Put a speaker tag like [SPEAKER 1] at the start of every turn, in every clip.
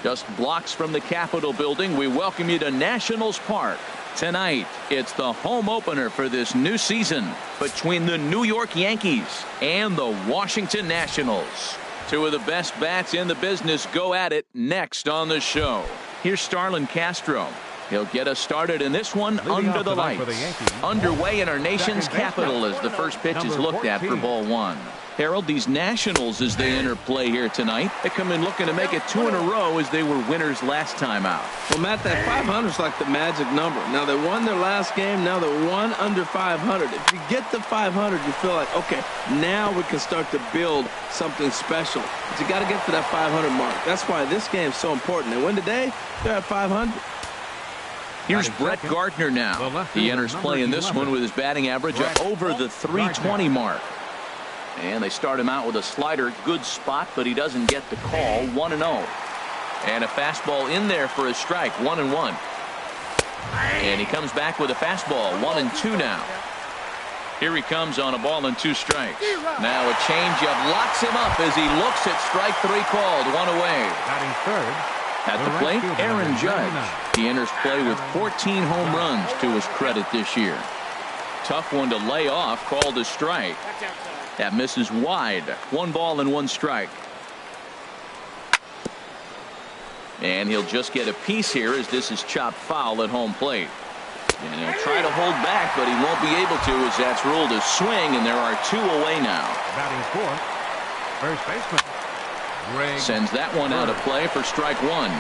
[SPEAKER 1] Just blocks from the Capitol building, we welcome you to Nationals Park. Tonight, it's the home opener for this new season between the New York Yankees and the Washington Nationals. Two of the best bats in the business go at it next on the show. Here's Starlin Castro. He'll get us started in this one under the lights. Underway in our nation's capital as the first pitch is looked at for ball one. Harold, these Nationals, as they enter play here tonight, they come in looking to make it 2 in a row as they were winners last time out.
[SPEAKER 2] Well, Matt, that 500 is like the magic number. Now, they won their last game. Now they're 1 under 500. If you get to 500, you feel like, okay, now we can start to build something special. But you got to get to that 500 mark. That's why this game is so important. They win today, they're at 500.
[SPEAKER 1] Here's Brett Gardner now. He enters play in this one with his batting average up over the 320 mark. And they start him out with a slider. Good spot, but he doesn't get the call. 1-0. And a fastball in there for a strike. 1-1. And he comes back with a fastball. 1-2 now. Here he comes on a ball and 2 strikes. Now a changeup locks him up as he looks at strike 3 called. 1 away.
[SPEAKER 3] Batting third.
[SPEAKER 1] At the plate, Aaron Judge. He enters play with 14 home runs to his credit this year. Tough one to lay off, called a strike. That misses wide. 1 ball and 1 strike. And he'll just get a piece here as this is chopped foul at home plate. And he'll try to hold back, but he won't be able to as that's ruled a swing, and there are 2 away now.
[SPEAKER 3] Batting fourth, first baseman.
[SPEAKER 1] Sends that one out of play for strike 1.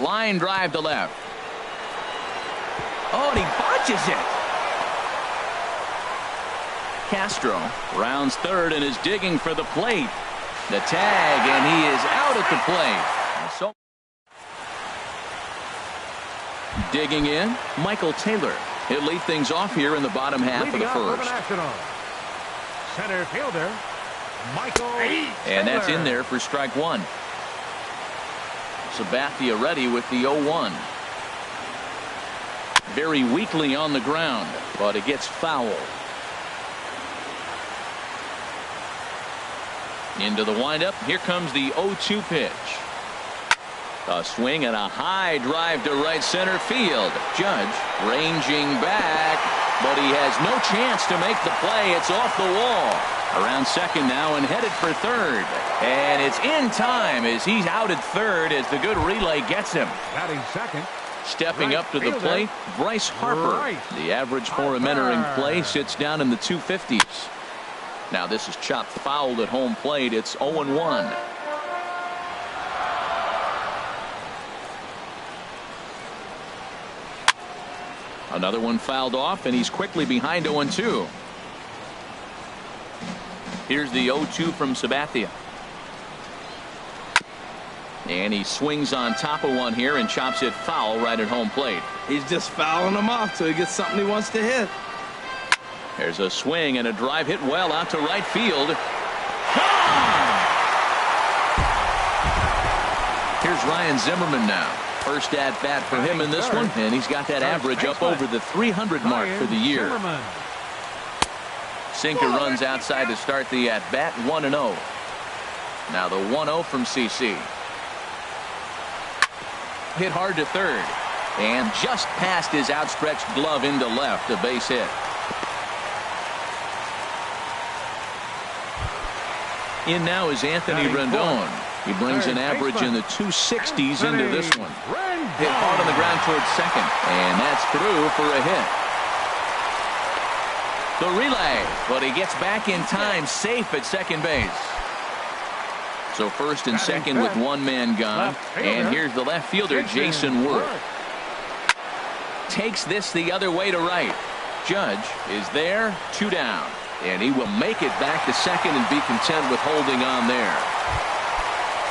[SPEAKER 1] Line drive to left. Oh, and he botches it. Castro rounds third and is digging for the plate. The tag, and he is out at the plate. So digging in, Michael Taylor. He'll lead things off here in the bottom half of the first.
[SPEAKER 3] Center fielder, Michael
[SPEAKER 1] and that's in there for strike 1. Sabathia ready with the 0-1. Very weakly on the ground, but it gets foul. Into the windup. Here comes the 0-2 pitch. A swing and a high drive to right center field. Judge ranging back, but he has no chance to make the play. It's off the wall. Around second now and headed for third. And it's in time as he's out at third as the good relay gets him.
[SPEAKER 3] Batting second.
[SPEAKER 1] Stepping up to the plate, Bryce Harper. The average for him entering play sits down in the 250s. Now this is chopped foul at home plate. It's 0-1. Another one fouled off, and he's quickly behind 0-2. Here's the 0-2 from Sabathia. And he swings on top of one here and chops it foul right at home plate.
[SPEAKER 2] He's just fouling him off till he gets something he wants to hit.
[SPEAKER 1] There's a swing and a drive hit well out to right field. Gone! Here's Ryan Zimmerman now. First at bat for him in this one, and he's got that average up over the 300 mark for the year. Sinker runs outside to start the at bat. 1-0. Now the 1-0 from CC. Hit hard to third, and just past his outstretched glove into left. A base hit. In now is Anthony Rendon. He brings an average in the 260s into this one. Hit hard on the ground towards second, and that's through for a hit. The relay, but he gets back in time, safe at second base. So first and second with 1 man gone, and here's the left fielder, Jason Worth. Takes this the other way to right. Judge is there, 2 down, and he will make it back to second and be content with holding on there.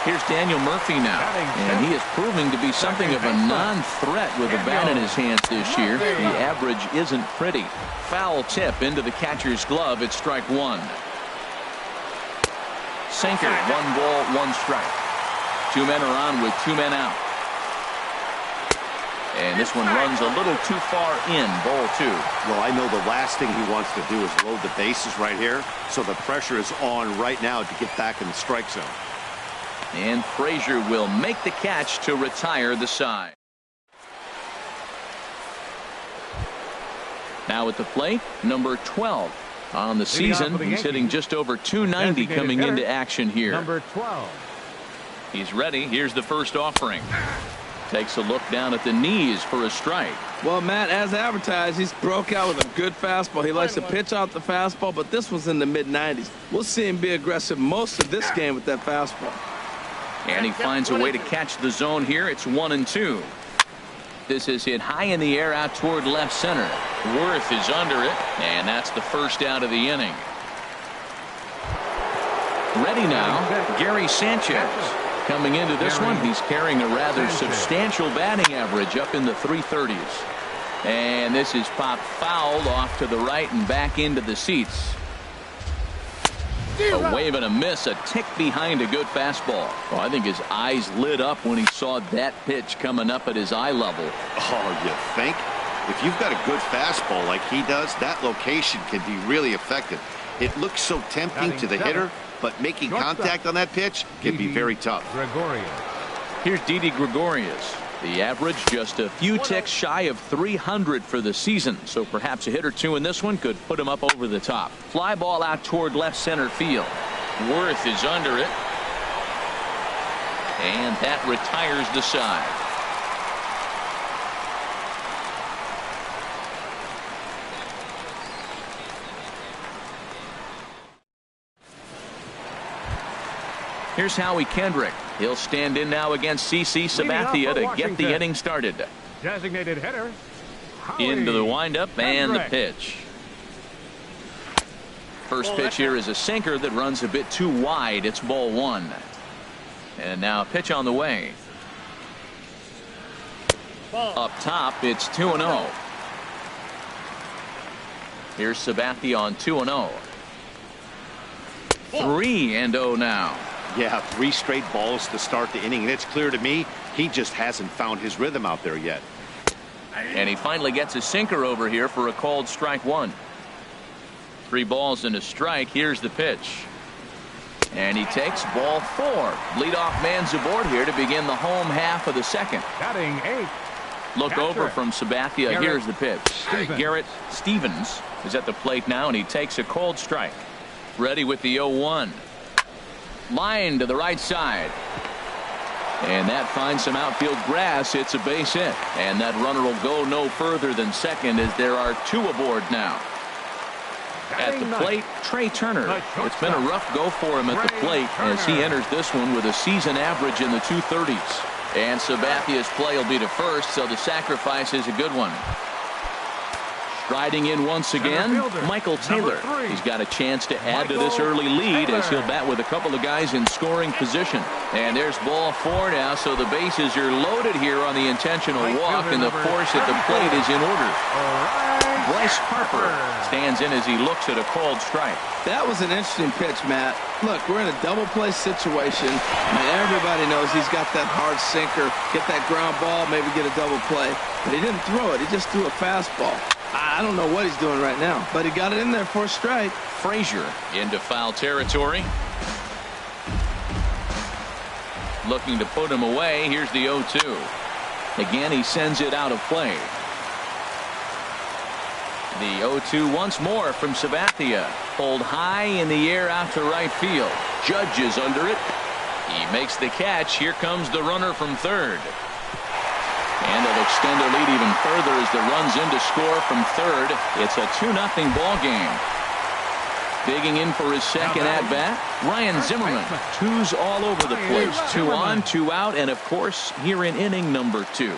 [SPEAKER 1] Here's Daniel Murphy now, and he is proving to be something of a non-threat with a bat in his hands this year. The average isn't pretty. Foul tip into the catcher's glove. It's strike 1. Sinker, 1 ball, 1 strike. 2 men are on with 2 men out. And this one runs a little too far in, ball 2.
[SPEAKER 4] Well, I know the last thing he wants to do is load the bases right here, so the pressure is on right now to get back in the strike zone.
[SPEAKER 1] And Frazier will make the catch to retire the side. Now at the plate, number 12 on the season. He's hitting just over 290 coming into action here.
[SPEAKER 3] Number 12.
[SPEAKER 1] He's ready. Here's the first offering. Takes a look down at the knees for a strike.
[SPEAKER 2] Well, Matt, as advertised, he's broke out with a good fastball. He likes to pitch out the fastball, but this was in the mid-90s. We'll see him be aggressive most of this game with that fastball.
[SPEAKER 1] And he finds a way to catch the zone here. It's 1-2. This is hit high in the air out toward left center. Worth is under it, and that's the first out of the inning. Ready now, Gary Sanchez. Coming into this one, he's carrying a rather substantial batting average up in the 330s. And this is popped foul off to the right and back into the seats. A wave and a miss, a tick behind a good fastball. Oh, I think his eyes lit up when he saw that pitch coming up at his eye level.
[SPEAKER 4] Oh, you think? If you've got a good fastball like he does, that location can be really effective. It looks so tempting to the hitter, but making contact on that pitch can be very tough.
[SPEAKER 3] Gregorius.
[SPEAKER 1] Here's Didi Gregorius. The average just a few ticks shy of 300 for the season, so perhaps a hit or two in this one could put him up over the top. Fly ball out toward left center field. Worth is under it, and that retires the side. Here's Howie Kendrick. He'll stand in now against CC Sabathia to get the inning started.
[SPEAKER 3] Designated hitter. Howie
[SPEAKER 1] Into the windup and the
[SPEAKER 3] Kendrick.
[SPEAKER 1] pitch. First pitch here is a sinker that runs a bit too wide. It's ball 1. And now a pitch on the way. Up top, it's 2-0. Here's Sabathia on 2-0. 3-0 now.
[SPEAKER 4] Yeah, 3 straight balls to start the inning, and it's clear to me he just hasn't found his rhythm out there yet.
[SPEAKER 1] And he finally gets a sinker over here for a called strike 1. 3 balls and a strike. Here's the pitch. And he takes ball 4. Leadoff man's aboard here to begin the home half of the second.
[SPEAKER 3] Batting 8.
[SPEAKER 1] Look
[SPEAKER 3] Catcher.
[SPEAKER 1] over from Sabathia.
[SPEAKER 3] Garrett
[SPEAKER 1] Here's the pitch.
[SPEAKER 3] Stevens.
[SPEAKER 1] Garrett Stevens is at the plate now, and he takes a called strike. Ready with the 0-1. Line to the right side. And that finds some outfield grass. It's a base hit. And that runner will go no further than second as there are 2 aboard now. At the plate, Trey Turner. It's been a rough go for him at the plate as he enters this one with a season average in the 230s. And Sabathia's play will be to first, so the sacrifice is a good one. Striding in once again, Michael Taylor. He's got a chance to add to this early lead as he'll bat with a couple of guys in scoring position. And there's ball 4 now, so the bases are loaded here on the intentional walk, and the force at the plate is in order. Bryce Harper stands in as he looks at a called strike.
[SPEAKER 2] That was an interesting pitch, Matt. Look, we're in a double play situation. I mean, everybody knows he's got that hard sinker. Get that ground ball, maybe get a double play. But he didn't throw it. He just threw a fastball. I don't know what he's doing right now, but he got it in there for a strike.
[SPEAKER 1] Frazier into foul territory. Looking to put him away. Here's the 0-2. Again, he sends it out of play. The 0-2 once more from Sabathia. Pulled high in the air out to right field. Judge is under it. He makes the catch. Here comes the runner from third. And they'll extend their lead even further as the runs in to score from third. It's a 2-0 ball game. Digging in for his second at-bat, Ryan Zimmerman. 2s all over the place. 2 on, 2 out, and of course, here in inning number 2.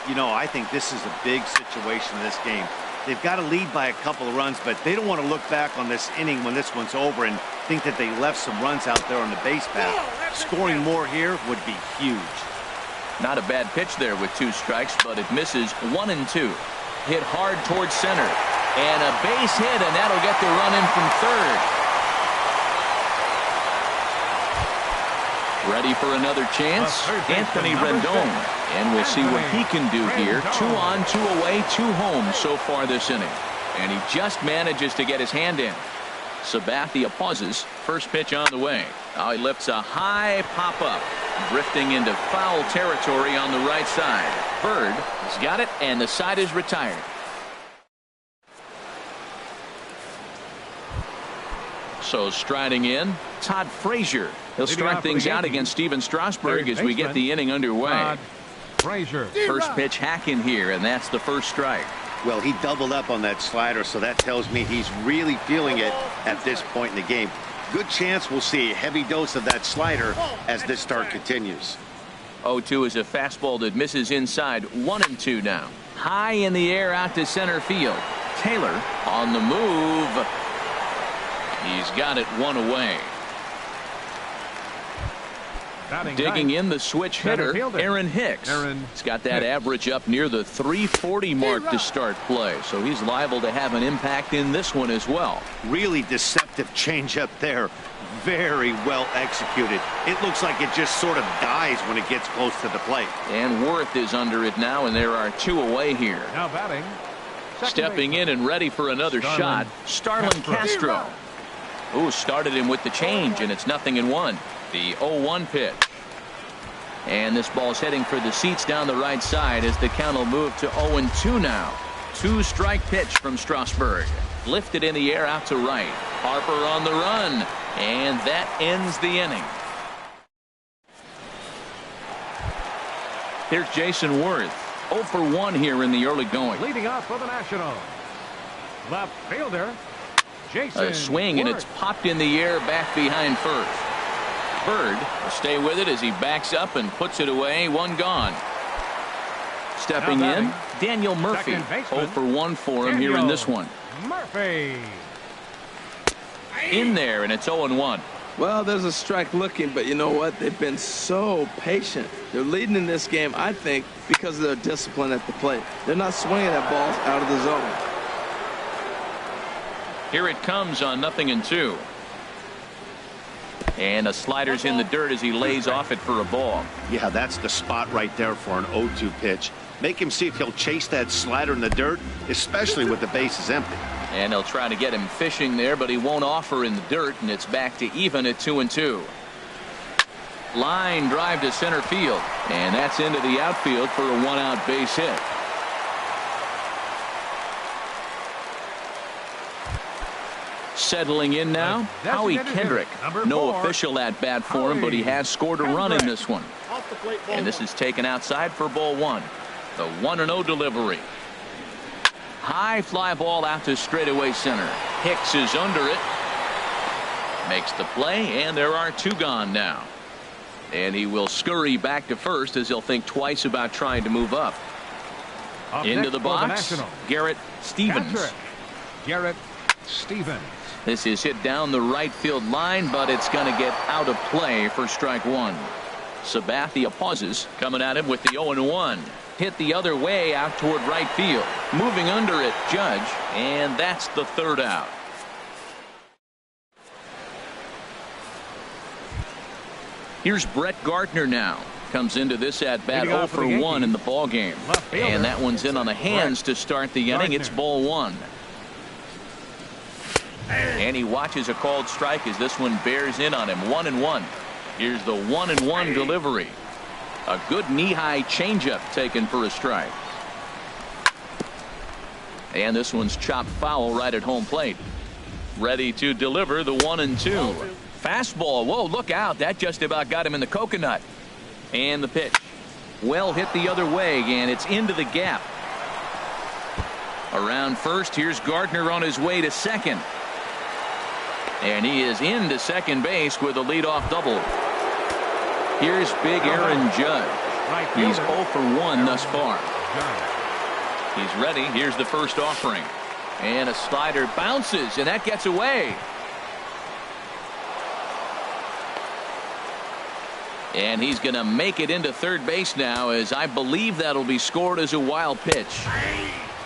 [SPEAKER 4] You know, I think this is a big situation in this game. They've got to lead by a couple of runs, but they don't want to look back on this inning when this one's over and think that they left some runs out there on the base path. Scoring more here would be huge.
[SPEAKER 1] Not a bad pitch there with 2 strikes, but it misses 1 and 2. Hit hard towards center. And a base hit, and that'll get the run in from third. Ready for another chance? Anthony Rendon. And we'll see what he can do here. 2 on, 2 away, 2 home so far this inning. And he just manages to get his hand in. Sabathia pauses. First pitch on the way. Now he lifts a high pop-up. Drifting into foul territory on the right side. Bird has got it, and the side is retired. So striding in, Todd Frazier. He'll start things out against Steven Strasburg as we get the inning underway. First pitch hacking here, and that's the first strike.
[SPEAKER 4] Well, he doubled up on that slider, so that tells me he's really feeling it at this point in the game. Good chance we'll see a heavy dose of that slider as this start continues.
[SPEAKER 1] 0-2 is a fastball that misses inside. 1-2 now. High in the air out to center field. Taylor on the move. He's got it 1 away. Digging in the switch hitter, Aaron Hicks. He's got that average up near the 340 mark to start play, so he's liable to have an impact in this one as well.
[SPEAKER 4] Really deceptive changeup there. Very well executed. It looks like it just sort of dies when it gets close to the plate.
[SPEAKER 1] And Worth is under it now, and there are 2 away here.
[SPEAKER 3] Now batting.
[SPEAKER 1] Stepping in and ready for another shot, Starlin Castro. Ooh, started him with the change, and it's 0-1. The 0-1 pitch. And this ball's heading for the seats down the right side as the count will move to 0-2 now. 2-strike pitch from Strasburg. Lifted in the air out to right. Harper on the run. And that ends the inning. Here's Jason Worth. 0 for 1 here in the early going.
[SPEAKER 3] Leading off for the Nationals. Left fielder. Jason
[SPEAKER 1] A swing, and
[SPEAKER 3] Worth.
[SPEAKER 1] it's popped in the air back behind first. Bird will stay with it as he backs up and puts it away. 1 gone. Stepping in, Daniel Murphy. 0 for 1 for him here in this one.
[SPEAKER 3] Murphy.
[SPEAKER 1] In there, and it's 0-1.
[SPEAKER 2] Well, there's a strike looking, but you know what? They've been so patient. They're leading in this game, I think, because of their discipline at the plate. They're not swinging at balls out of the zone.
[SPEAKER 1] Here it comes on 0-2. And a slider's in the dirt as he lays off it for a ball.
[SPEAKER 4] Yeah, that's the spot right there for an 0-2 pitch. Make him see if he'll chase that slider in the dirt, especially with the bases empty.
[SPEAKER 1] And he'll try to get him fishing there, but he won't offer in the dirt, and it's back to even at 2-2. Line drive to center field, and that's into the outfield for a 1-out base hit. Settling in now, Howie Kendrick. No official at bat for him, but he has scored a run in this one. And this is taken outside for ball 1. The 1-0 delivery. High fly ball out to straightaway center. Hicks is under it. Makes the play, and there are 2 gone now. And he will scurry back to first as he'll think twice about trying to move up. Into the box, Garrett Stevens.
[SPEAKER 3] Garrett Stevens.
[SPEAKER 1] This is hit down the right field line, but it's going to get out of play for strike 1. Sabathia pauses, coming at him with the 0-1. Hit the other way out toward right field. Moving under it, Judge, and that's the 3rd out. Here's Brett Gardner now. Comes into this at bat 0 for 1 in the ball game. And that one's in on the hands to start the inning. It's ball 1. And he watches a called strike as this one bears in on him. 1-1. Here's the 1-1 delivery. A good knee-high changeup taken for a strike. And this one's chopped foul right at home plate. Ready to deliver the 1-2. Fastball. Whoa, look out. That just about got him in the coconut. And the pitch. Well hit the other way, and it's into the gap. Around first, here's Gardner on his way to second. And he is into second base with a leadoff double. Here's big Aaron Judge. He's 0 for 1 thus far. He's ready. Here's the first offering. And a slider bounces, and that gets away. And he's going to make it into third base now, as I believe that'll be scored as a wild pitch.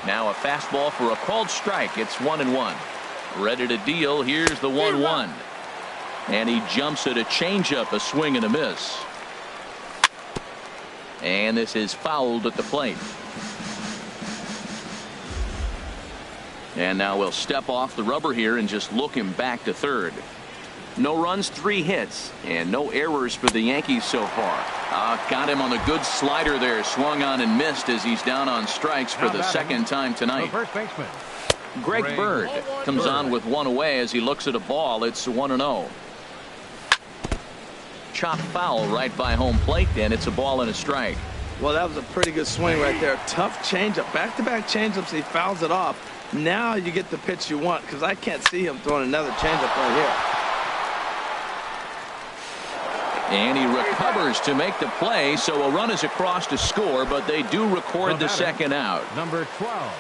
[SPEAKER 1] Now a fastball for a called strike. It's 1-1. Ready to deal. Here's the 1-1. And he jumps at a changeup, a swing and a miss. And this is fouled at the plate. And now we'll step off the rubber here and just look him back to third. No runs, 3 hits, and no errors for the Yankees so far. Got him on a good slider there, swung on and missed as he's down on strikes for the second time tonight.
[SPEAKER 3] First baseman
[SPEAKER 1] Greg Bird comes on with 1 away as he looks at a ball. It's 1-0. Chop foul right by home plate, and it's a ball and a strike.
[SPEAKER 2] Well, that was a pretty good swing right there. Tough changeup, back-to-back changeups. He fouls it off. Now you get the pitch you want, because I can't see him throwing another changeup right here.
[SPEAKER 1] And he recovers to make the play, so a run is across to score, but they do record the second out.
[SPEAKER 3] Number 12.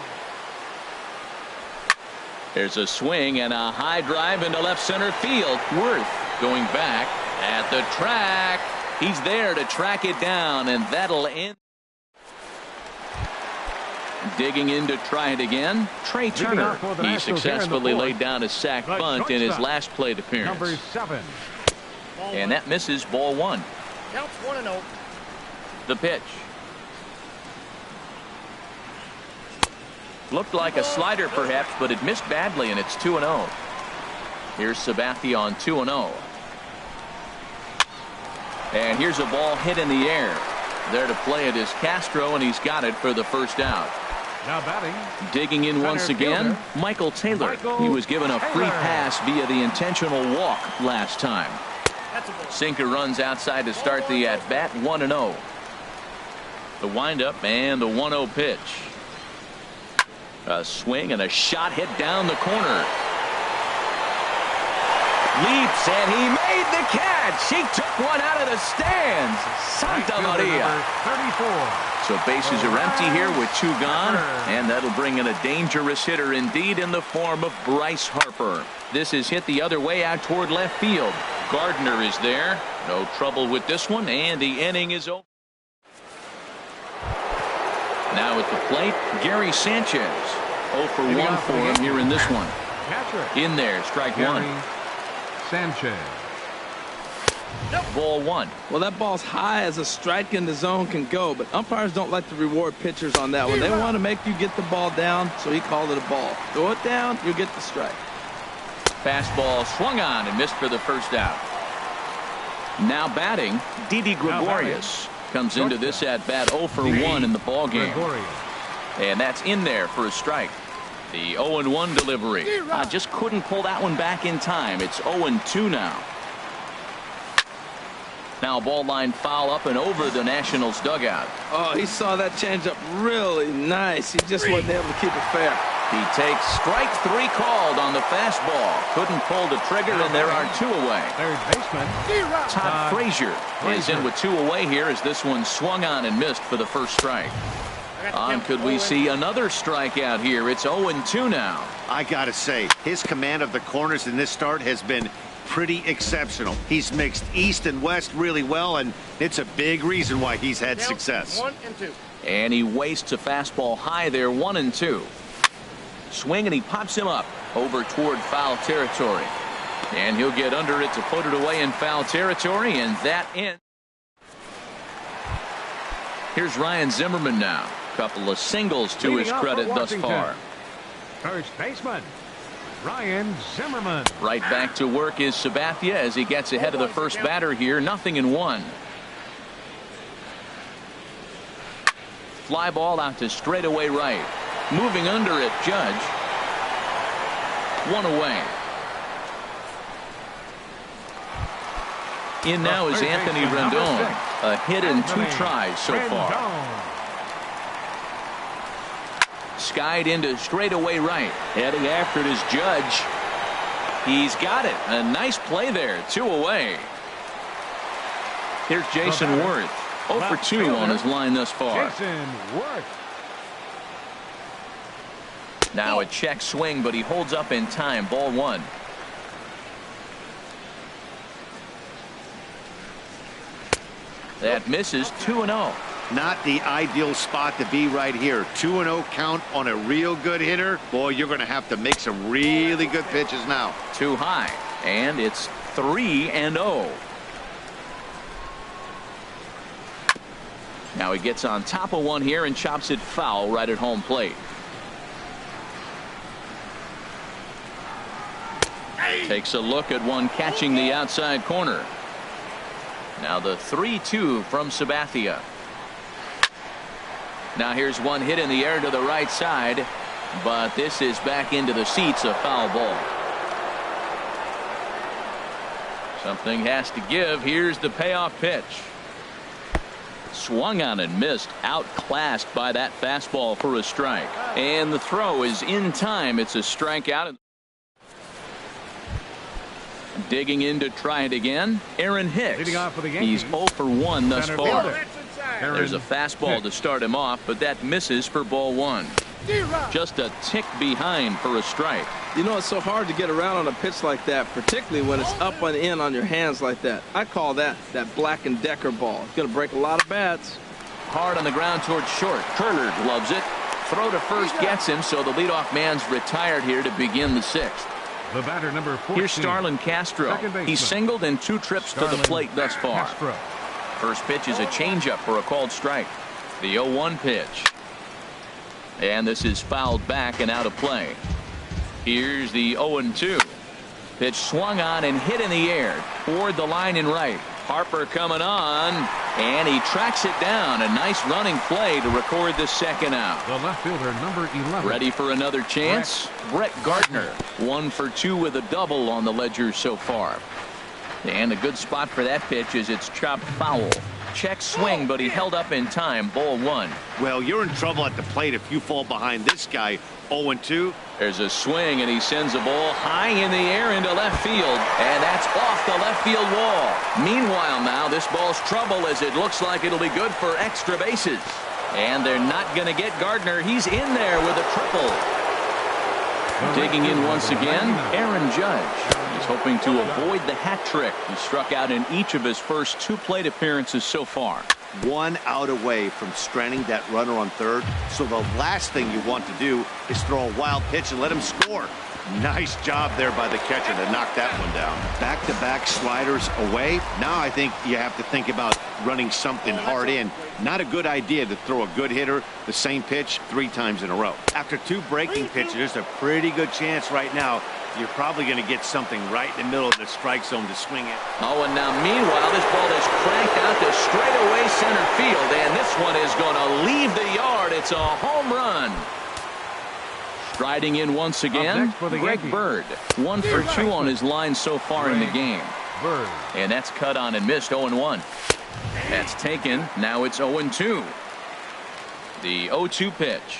[SPEAKER 1] There's a swing and a high drive into left center field. Worth going back at the track. He's there to track it down, and that'll end. Digging in to try it again. Trey Turner. He successfully laid down a sac bunt in his last plate appearance.
[SPEAKER 3] Number 7.
[SPEAKER 1] And that misses, ball 1.
[SPEAKER 5] Counts 1-0.
[SPEAKER 1] The pitch. Looked like a slider perhaps, but it missed badly, and it's 2-0. Here's Sabathia on 2-0. And here's a ball hit in the air. There to play it is Castro, and he's got it for the first out.
[SPEAKER 3] Now batting.
[SPEAKER 1] Digging in once again, Michael Taylor. He was given a free pass via the intentional walk last time. Sinker runs outside to start the at-bat, 1-0. The windup and the 1-0 pitch. A swing and a shot hit down the corner. Leaps, and he made the catch. He took one out of the stands. Santa Maria.
[SPEAKER 3] 34.
[SPEAKER 1] So bases are empty here with 2 gone, and that'll bring in a dangerous hitter indeed in the form of Bryce Harper. This is hit the other way out toward left field. Gardner is there. No trouble with this one, and the inning is over. Now at the plate, Gary Sanchez. 0 for 1 for him here in this one. In there, strike 1.
[SPEAKER 3] Sanchez.
[SPEAKER 1] Ball 1.
[SPEAKER 2] Well, that ball's high as a strike in the zone can go, but umpires don't like to reward pitchers on that one. They want to make you get the ball down, so he called it a ball. Throw it down, you get the strike.
[SPEAKER 1] Fastball swung on and missed for the first out. Now batting, Didi Gregorius comes into this at bat 0 for 1 in the ball game. And that's in there for a strike. The 0-1 delivery. Just couldn't pull that one back in time. It's 0-2 now. Now ball line foul up and over the Nationals dugout.
[SPEAKER 2] Oh, he saw that changeup really nice. He just wasn't able to keep it fair.
[SPEAKER 1] He takes strike 3 called on the fastball. Couldn't pull the trigger, and there are 2 away.
[SPEAKER 3] Third baseman
[SPEAKER 1] Todd Frazier is in with 2 away here as this one swung on and missed for the first strike. Could we see another strikeout here? It's 0-2 now.
[SPEAKER 4] I gotta say, his command of the corners in this start has been pretty exceptional. He's mixed east and west really well, and it's a big reason why he's had success.
[SPEAKER 5] 1 and 2.
[SPEAKER 1] And he wastes a fastball high there, 1-2. Swing, and he pops him up over toward foul territory. And he'll get under it to put it away in foul territory, and that ends. Here's Ryan Zimmerman now. Couple of singles to his credit thus far.
[SPEAKER 3] First baseman Ryan Zimmerman.
[SPEAKER 1] Right back to work is Sabathia as he gets ahead of the first batter here. 0-1. Fly ball out to straightaway right. Moving under it, Judge. 1 away. In now is Anthony Rendon. A hit in 2 tries so far. Skied into straightaway right. Heading after it is Judge. He's got it. A nice play there. 2 away. Here's Jason Worth. 0 for 2 on his line thus far.
[SPEAKER 3] Jason Worth.
[SPEAKER 1] Now a check swing, but he holds up in time. Ball 1. That misses. 2-0.
[SPEAKER 4] Not the ideal spot to be right here. 2-0 count on a real good hitter. Boy, you're going to have to make some really good pitches now.
[SPEAKER 1] Too high. And it's 3-0. Now he gets on top of one here and chops it foul right at home plate. Takes a look at one catching the outside corner. Now the 3-2 from Sabathia. Now here's one hit in the air to the right side, but this is back into the seats, a foul ball. Something has to give. Here's the payoff pitch. Swung on and missed, outclassed by that fastball for a strike. And the throw is in time. It's a strikeout. Digging in to try it again, Aaron Hicks. He's 0 for 1 thus far. There's a fastball to start him off, but that misses for ball 1. Just a tick behind for a strike.
[SPEAKER 2] You know, it's so hard to get around on a pitch like that, particularly when it's up and in on your hands like that. I call that Black & Decker ball. It's going to break a lot of bats.
[SPEAKER 1] Hard on the ground towards short. Turner gloves it. Throw to first gets him, so the leadoff man's retired here to begin the 6th.
[SPEAKER 3] The batter, number 14.
[SPEAKER 1] Here's Starlin Castro. He's singled in 2 trips to the plate thus far. First pitch is a changeup for a called strike. The 0-1 pitch. And this is fouled back and out of play. Here's the 0-2. Pitch swung on and hit in the air toward the line and right. Harper coming on, and he tracks it down. A nice running play to record the second out.
[SPEAKER 3] The left fielder, number 11.
[SPEAKER 1] Ready for another chance? Brett Gardner, 1 for 2 with a double on the ledger so far. And a good spot for that pitch is it's chopped foul. Check swing, but he held up in time. Ball 1.
[SPEAKER 4] Well, you're in trouble at the plate if you fall behind this guy. 0-2.
[SPEAKER 1] There's a swing, and he sends a ball high in the air into left field, and that's off the left field wall. Meanwhile, now this ball's trouble as it looks like it'll be good for extra bases. And they're not going to get Gardner. He's in there with a triple. Digging in once again, Aaron Judge. He's hoping to avoid the hat trick. He struck out in each of his first 2 plate appearances so far.
[SPEAKER 4] 1 out away from stranding that runner on third. So the last thing you want to do is throw a wild pitch and let him score. Nice job there by the catcher to knock that one down. Back-to-back sliders away. Now I think you have to think about running something hard in. Not a good idea to throw a good hitter the same pitch 3 times in a row. After 2 breaking pitches, there's a pretty good chance right now you're probably going to get something right in the middle of the strike zone to swing it.
[SPEAKER 1] Oh, and now meanwhile, this ball is cranked out to straightaway center field, and this one is going to leave the yard. It's a home run. Striding in once again, Greg Bird. 1 for 2 on his line so far in the game. And that's cut on and missed. 0-1. That's taken. Now it's 0-2. The 0-2 pitch.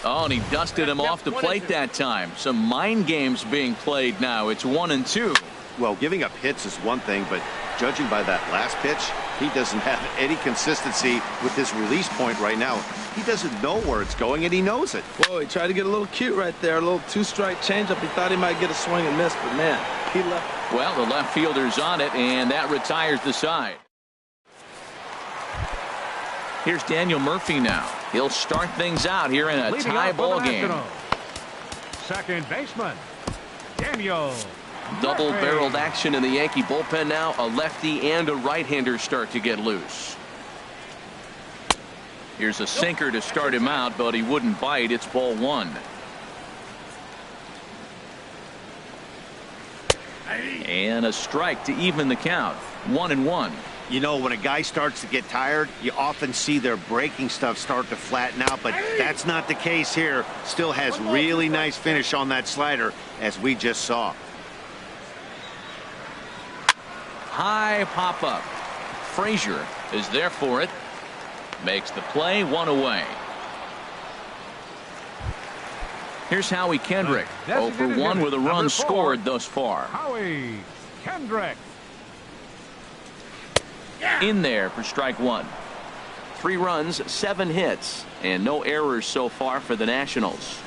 [SPEAKER 1] Oh, and he dusted him off the plate that time. Some mind games being played now. It's 1-2.
[SPEAKER 4] Well, giving up hits is one thing, but judging by that last pitch, he doesn't have any consistency with this release point right now. He doesn't know where it's going, and he knows it.
[SPEAKER 2] Whoa, he tried to get a little cute right there. A little 2-strike changeup. He thought he might get a swing and miss, but man, he left.
[SPEAKER 1] Well, the left fielder's on it, and that retires the side. Here's Daniel Murphy now. He'll start things out here in a tie ball game.
[SPEAKER 3] Second baseman, Daniel.
[SPEAKER 1] Double-barreled action in the Yankee bullpen now. A lefty and a right-hander start to get loose. Here's a sinker to start him out, but he wouldn't bite. It's ball 1. And a strike to even the count. 1-1.
[SPEAKER 4] You know, when a guy starts to get tired, you often see their breaking stuff start to flatten out, but that's not the case here. Still has really nice finish on that slider, as we just saw.
[SPEAKER 1] High pop-up. Frazier is there for it. Makes the play. 1 away. Here's Howie Kendrick. 0 for 1 with a run scored thus far.
[SPEAKER 3] Howie Kendrick.
[SPEAKER 1] In there for strike 1. 3 runs, 7 hits, and no errors so far for the Nationals.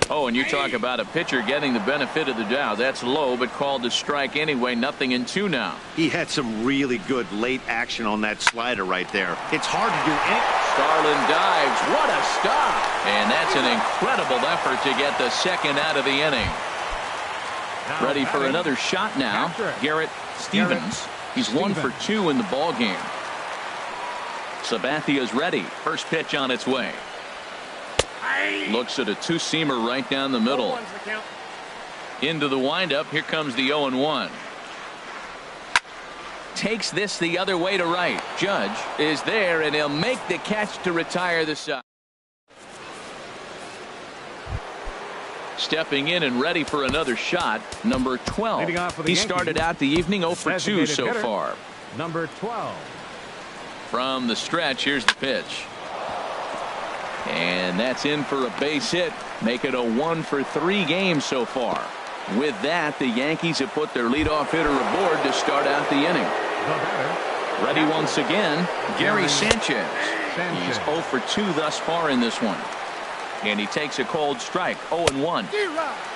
[SPEAKER 1] Oh, and you talk about a pitcher getting the benefit of the doubt. That's low, but called a strike anyway. 0-2 now.
[SPEAKER 4] He had some really good late action on that slider right there. It's hard to do anything.
[SPEAKER 1] Starlin dives. What a stop. And that's an incredible effort to get the second out of the inning. Ready for another shot now. Garrett Stevens. He's 1 for 2 in the ball game. Sabathia's ready. First pitch on its way. Looks at a two-seamer right down the middle. Into the windup. Here comes the 0-1. Takes this the other way to right. Judge is there, and he'll make the catch to retire the side. Stepping in and ready for another shot, number 12. He started out the evening 0 for 2 so far.
[SPEAKER 3] Number 12.
[SPEAKER 1] From the stretch, here's the pitch. And that's in for a base hit. Make it a 1 for 3 game so far. With that, the Yankees have put their leadoff hitter aboard to start out the inning. Ready once again, Gary Sanchez. He's 0 for 2 thus far in this one. And he takes a cold strike, 0-1.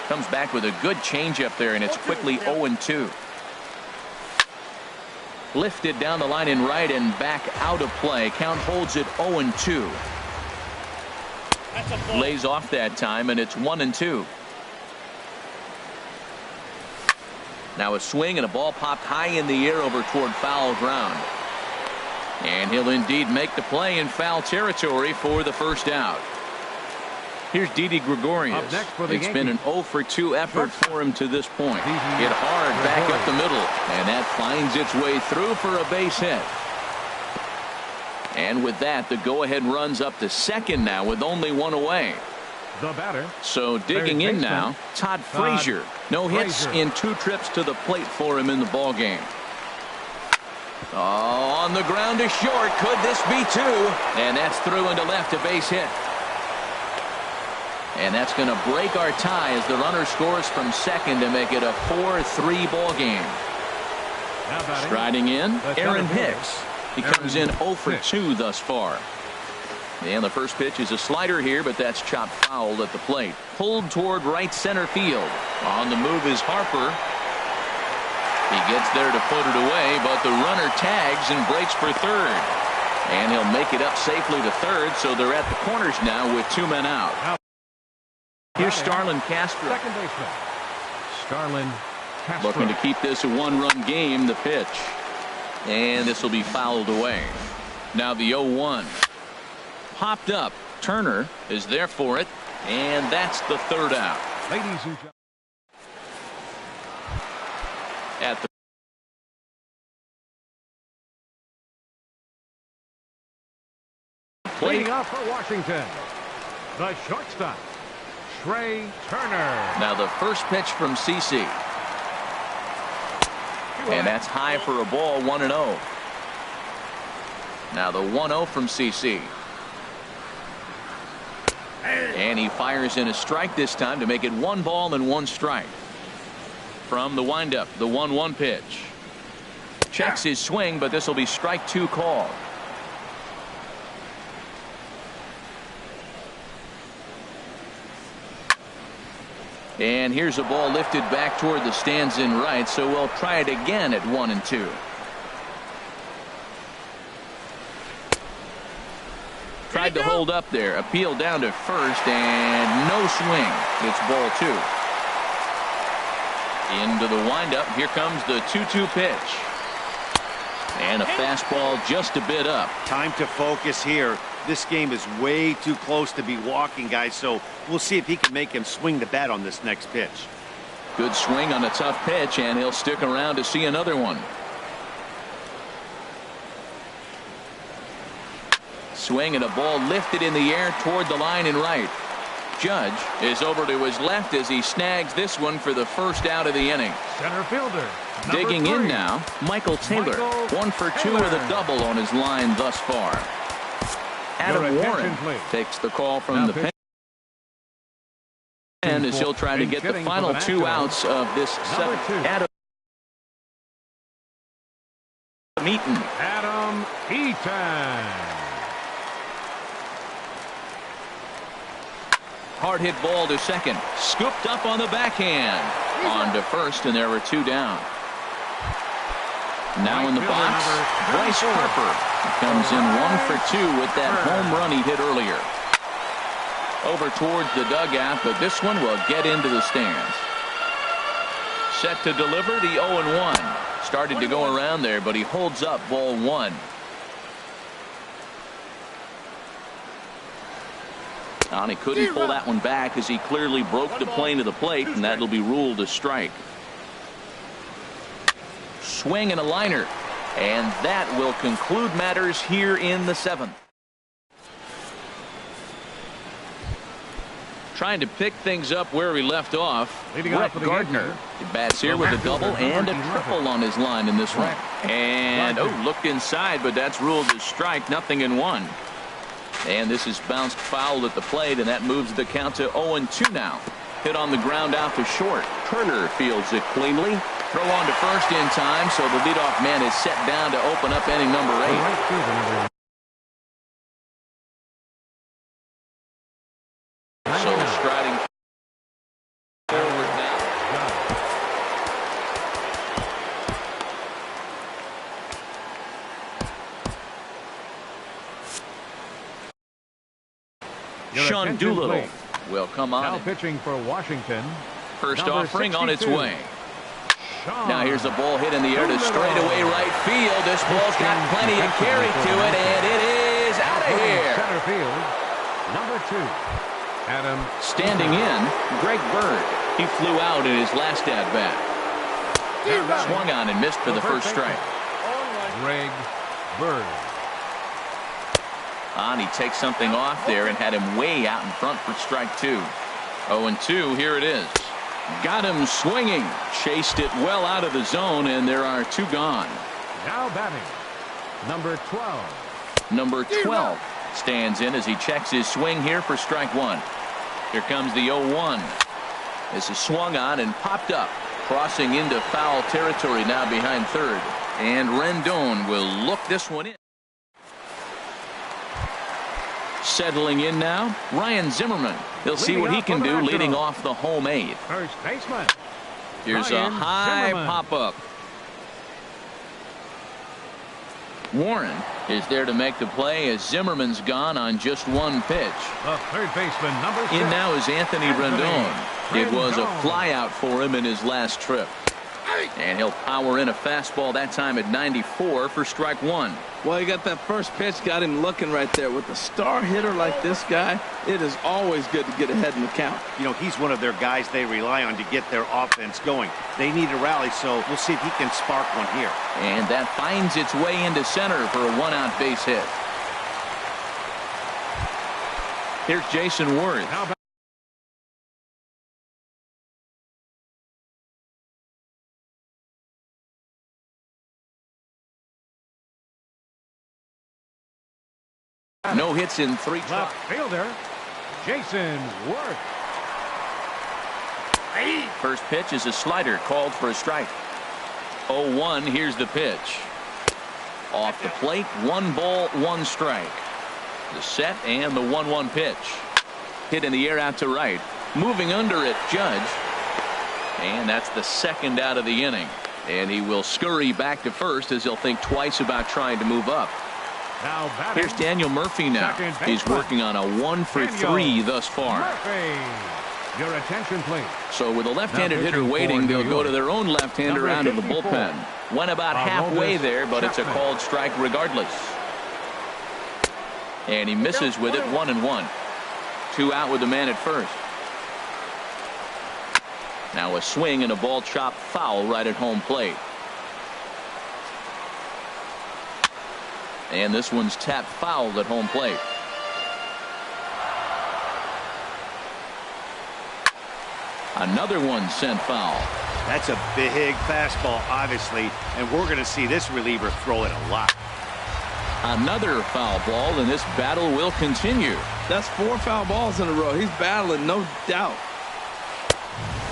[SPEAKER 1] Comes back with a good changeup there, and it's quickly 0-2. Lifted down the line in right and back out of play. Count holds it 0-2. Lays off that time, and it's 1-2. Now a swing and a ball popped high in the air over toward foul ground. And he'll indeed make the play in foul territory for the first out. Here's Didi Gregorius. It's been an 0 for 2 effort for him to this point. Hit hard back up the middle, and that finds its way through for a base hit. And with that, the go-ahead runs up to second now with only 1 away.
[SPEAKER 3] The batter.
[SPEAKER 1] So digging in now, Todd Frazier. No hits in 2 trips to the plate for him in the ball game. Oh, on the ground to short. Could this be 2? And that's through into left, a base hit. And that's going to break our tie as the runner scores from second to make it a 4-3 ball game. Striding in, Aaron Hicks. He comes in 0 for 2 thus far. And the first pitch is a slider here, but that's chopped foul at the plate. Pulled toward right center field. On the move is Harper. He gets there to put it away, but the runner tags and breaks for third. And he'll make it up safely to third, so they're at the corners now with 2 men out. Here's Starlin Castro.
[SPEAKER 3] Second baseman. Starlin Castro.
[SPEAKER 1] Looking to keep this a 1-run game. The pitch. And this will be fouled away. Now the 0-1. Popped up. Turner is there for it. And that's the third out.
[SPEAKER 3] Ladies and gentlemen.
[SPEAKER 1] At the plate.
[SPEAKER 3] Leading off for Washington, the shortstop, Trey Turner.
[SPEAKER 1] Now the first pitch from CC. And that's high for a ball, 1-0. Now the 1-0 from CC. And he fires in a strike this time to make it 1 ball and 1 strike. From the windup, the 1-1 pitch. Checks his swing, but this will be strike 2 called. And here's a ball lifted back toward the stands in right, so we'll try it again at 1-2. Tried to hold up there, appeal down to first, and no swing. It's ball 2. Into the windup. Here comes the 2-2 pitch. And a fastball just a bit up.
[SPEAKER 4] Time to focus here. This game is way too close to be walking, guys, so we'll see if he can make him swing the bat on this next pitch.
[SPEAKER 1] Good swing on a tough pitch, and he'll stick around to see another one. Swing and a ball lifted in the air toward the line in right. Judge is over to his left as he snags this one for the first out of the inning.
[SPEAKER 3] Center fielder.
[SPEAKER 1] Digging
[SPEAKER 3] 3.
[SPEAKER 1] in now, Michael Taylor. 1 for 2 with a double on his line thus far. Adam Warren takes the call from the pen. And as he'll try to get the final 2 outs of this 7th. Adam Eaton.
[SPEAKER 3] Adam Eaton.
[SPEAKER 1] Hard hit ball to second. Scooped up on the backhand. On to first, and there were 2 down. Now in the box, Bryce Harper comes in 1 for 2 with that home run he hit earlier. Over towards the dugout, but this one will get into the stands. set to deliver the 0-1. Started to go around there, but he holds up ball one. And he couldn't pull that one back as he clearly broke the plane to the plate, and that'll be ruled a strike. Swing and a liner, and that will conclude matters here in the 7th. Trying to pick things up where we left off. Brett Gardner. He bats here with a double and a triple on his line in this one. And, looked inside, but that's ruled a strike, 0-1. And this is bounced foul at the plate, and that moves the count to 0-2 now. Hit on the ground out to short. Turner fields it cleanly. Throw on to first in time, so the leadoff man is set down to open up inning number 8. So striding forward now. Sean Doolittle will come on.
[SPEAKER 3] Now pitching for Washington.
[SPEAKER 1] First offering on its way. Now here's a ball hit in the air to straightaway right field. This ball's got plenty of carry to it, and it is out of here.
[SPEAKER 3] Center field, number 2. Adam.
[SPEAKER 1] Standing in, Greg Bird. He flew out in his last at-bat. Swung on and missed for the first strike.
[SPEAKER 3] Greg Bird.
[SPEAKER 1] He takes something off there and had him way out in front for strike 2. 0-2, here it is. Got him swinging. Chased it well out of the zone, and there are 2 gone.
[SPEAKER 3] Now batting, number 12.
[SPEAKER 1] Number 12 stands in as he checks his swing here for strike 1. Here comes the 0-1. This is swung on and popped up. Crossing into foul territory now behind third. And Rendon will look this one in. Settling in now, Ryan Zimmerman. He'll see what he can do leading off the home 8.
[SPEAKER 3] First baseman.
[SPEAKER 1] Here's a high pop-up. Warren is there to make the play as Zimmerman's gone on just 1 pitch.
[SPEAKER 3] The third baseman, number 6.
[SPEAKER 1] In now is Anthony Rendon. It was a flyout for him in his last trip. And he'll power in a fastball that time at 94 for strike 1.
[SPEAKER 2] Well, he got that first pitch, got him looking right there. With a star hitter like this guy, it is always good to get ahead in the count.
[SPEAKER 4] You know, he's one of their guys they rely on to get their offense going. They need a rally, so we'll see if he can spark one here.
[SPEAKER 1] And that finds its way into center for a 1-out base hit. Here's Jason Worth. No hits in 3 tries.
[SPEAKER 3] Left fielder, Jason Worth.
[SPEAKER 1] First pitch is a slider called for a strike. 0-1. Here's the pitch. Off the plate, 1 ball, 1 strike. The set and the 1-1 pitch. Hit in the air out to right. Moving under it, Judge. And that's the 2nd out of the inning. And he will scurry back to first as he'll think twice about trying to move up.
[SPEAKER 3] Now batting,
[SPEAKER 1] here's Daniel Murphy now. He's working on a 1 for 3 thus far.
[SPEAKER 3] Murphy. Your attention, please.
[SPEAKER 1] So with a left-handed hitter waiting, they'll go to their own left-hander out of the bullpen. Went about halfway there, but it's a called strike regardless. And he misses with it, 1-1. 2 out with the man at first. Now a swing and a ball chopped foul right at home plate. And this one's tapped foul at home plate. Another one sent foul.
[SPEAKER 4] That's a big fastball, obviously, and we're going to see this reliever throw it a lot.
[SPEAKER 1] Another foul ball, and this battle will continue.
[SPEAKER 2] That's 4 foul balls in a row. He's battling, no doubt.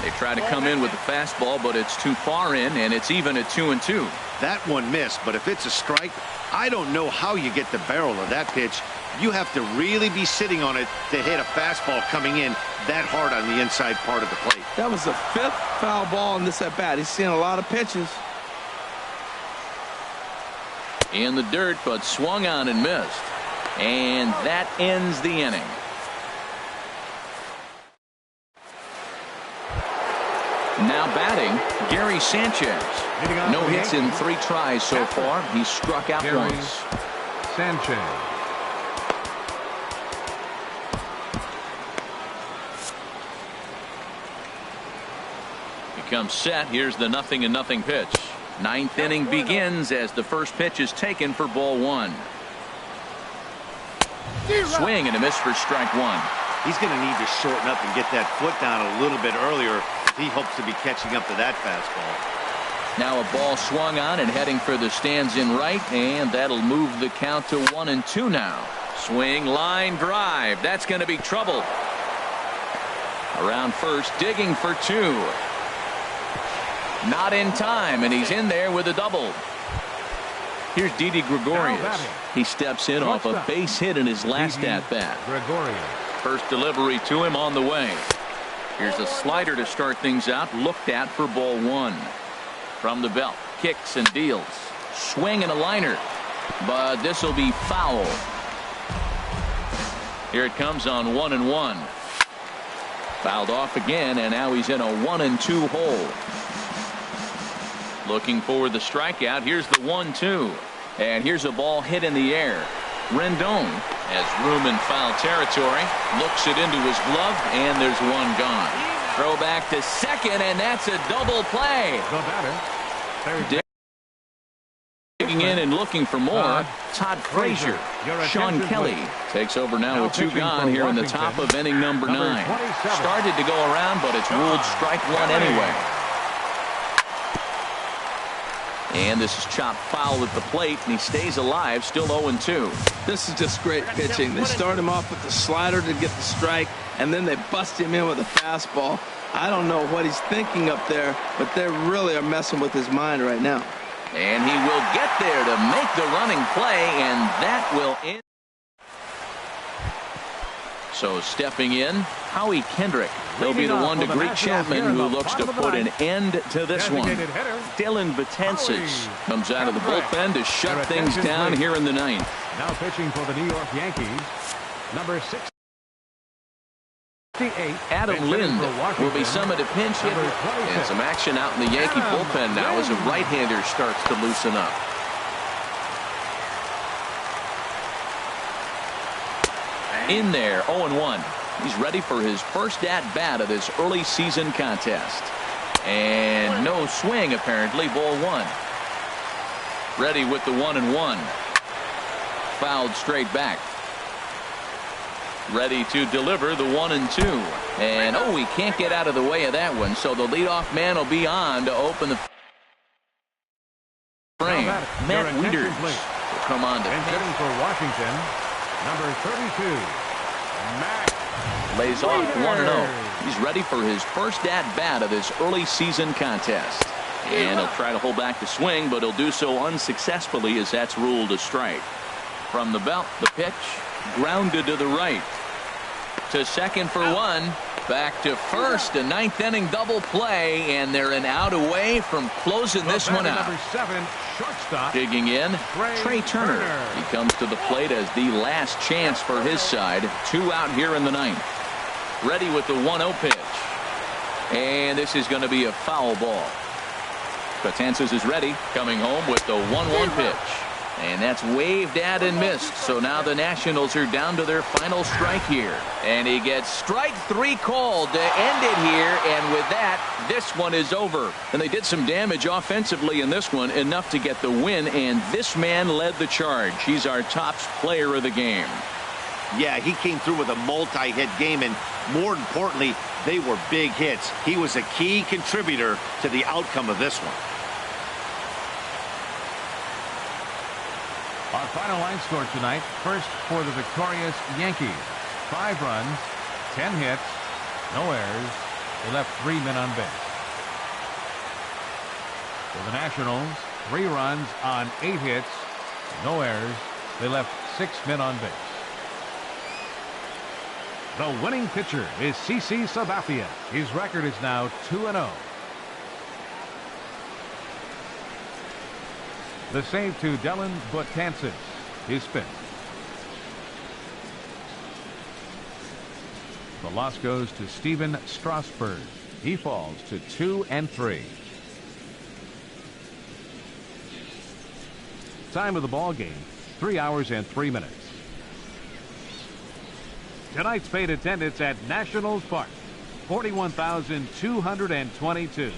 [SPEAKER 1] They try to come in with the fastball, but it's too far in, and it's even at 2-2.
[SPEAKER 4] That one missed, but if it's a strike, I don't know how you get the barrel of that pitch. You have to really be sitting on it to hit a fastball coming in that hard on the inside part of the plate.
[SPEAKER 2] That was the 5th foul ball in this at-bat. He's seeing a lot of pitches.
[SPEAKER 1] In the dirt, but swung on and missed. And that ends the inning. Now batting, Gary Sanchez. No hits in 3 tries so far. He struck out once.
[SPEAKER 3] Sanchez.
[SPEAKER 1] He comes set. Here's the 0-0 pitch. 9th inning begins as the first pitch is taken for ball 1. Swing and a miss for strike 1.
[SPEAKER 4] He's going to need to shorten up and get that foot down a little bit earlier if he hopes to be catching up to that fastball.
[SPEAKER 1] Now a ball swung on and heading for the stands in right, and that'll move the count to 1-2 now. Swing, line drive. That's going to be trouble. Around first, digging for 2. Not in time, and he's in there with a double. Here's Didi Gregorius. He steps in off a base hit in his last at-bat. First delivery to him on the way. Here's a slider to start things out, looked at for ball 1. From the belt, kicks and deals. Swing and a liner, but this will be foul. Here it comes on 1-1. Fouled off again, and now he's in a 1-2 hole. Looking for the strikeout. Here's the 1-2. And here's a ball hit in the air. Rendon has room in foul territory. Looks it into his glove, and there's one gone. Throw back to second, and that's a double play. Digging in and looking for more. Todd Frazier. Sean Kelly takes over now with 2 gone here in the top of inning number 9. Started to go around, but it's ruled strike 1 anyway. And this is chopped foul at the plate, and he stays alive, still 0-2.
[SPEAKER 2] This is just great pitching. They start him off with the slider to get the strike, and then they bust him in with a fastball. I don't know what he's thinking up there, but they really are messing with his mind right now.
[SPEAKER 1] And he will get there to make the running play, and that will end. So stepping in, Howie Kendrick. He'll be the one to greet Chapman, who looks to put an end to this one. Dylan Betances comes out of the bullpen to shut things down here in the 9th.
[SPEAKER 3] Now pitching for the New York Yankees, number 68.
[SPEAKER 1] Adam Lind will be summoned a pinch hitter. And some action out in the Yankee bullpen now as a right-hander starts to loosen up. In there, 0-1. He's ready for his first at-bat of this early season contest. And no swing, apparently, ball 1. Ready with the 1-1. Fouled straight back. Ready to deliver the 1-2. And, oh, he can't get out of the way of that one, so the leadoff man will be on to open the frame. Matt Wieters will come on to
[SPEAKER 3] pitch. For Washington, number 32. Matt
[SPEAKER 1] lays off 1-0. He's ready for his first at-bat of this early season contest. And he'll try to hold back the swing, but he'll do so unsuccessfully as that's ruled a strike. From the belt, the pitch, grounded to the right. To second for 1. Back to first, a 9th inning double play, and they're an out away from closing this one out.
[SPEAKER 3] Number 7, shortstop.
[SPEAKER 1] Digging in, Trey Turner. He comes to the plate as the last chance for his side. 2 out here in the 9th. Ready with the 1-0 pitch. And this is going to be a foul ball. Betances is ready, coming home with the 1-1 pitch. And that's waved at and missed. So now the Nationals are down to their final strike here. And he gets strike 3 called to end it here. And with that, this one is over. And they did some damage offensively in this one, enough to get the win. And this man led the charge. He's our top player of the game.
[SPEAKER 4] Yeah, he came through with a multi-hit game, and more importantly, they were big hits. He was a key contributor to the outcome of this one.
[SPEAKER 3] Our final line score tonight, first for the victorious Yankees. 5 runs, 10 hits, no errors. They left 3 men on base. For the Nationals, 3 runs on 8 hits, no errors. They left 6 men on base. The winning pitcher is CC Sabathia. His record is now 2-0. The save to Dylan Betances, his 5th. The loss goes to Steven Strasburg, He falls to 2-3. Time of the ball game, 3 hours and 3 minutes. Tonight's paid attendance at Nationals Park, 41,222.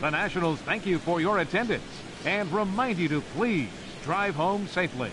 [SPEAKER 3] The Nationals thank you for your attendance and remind you to please drive home safely.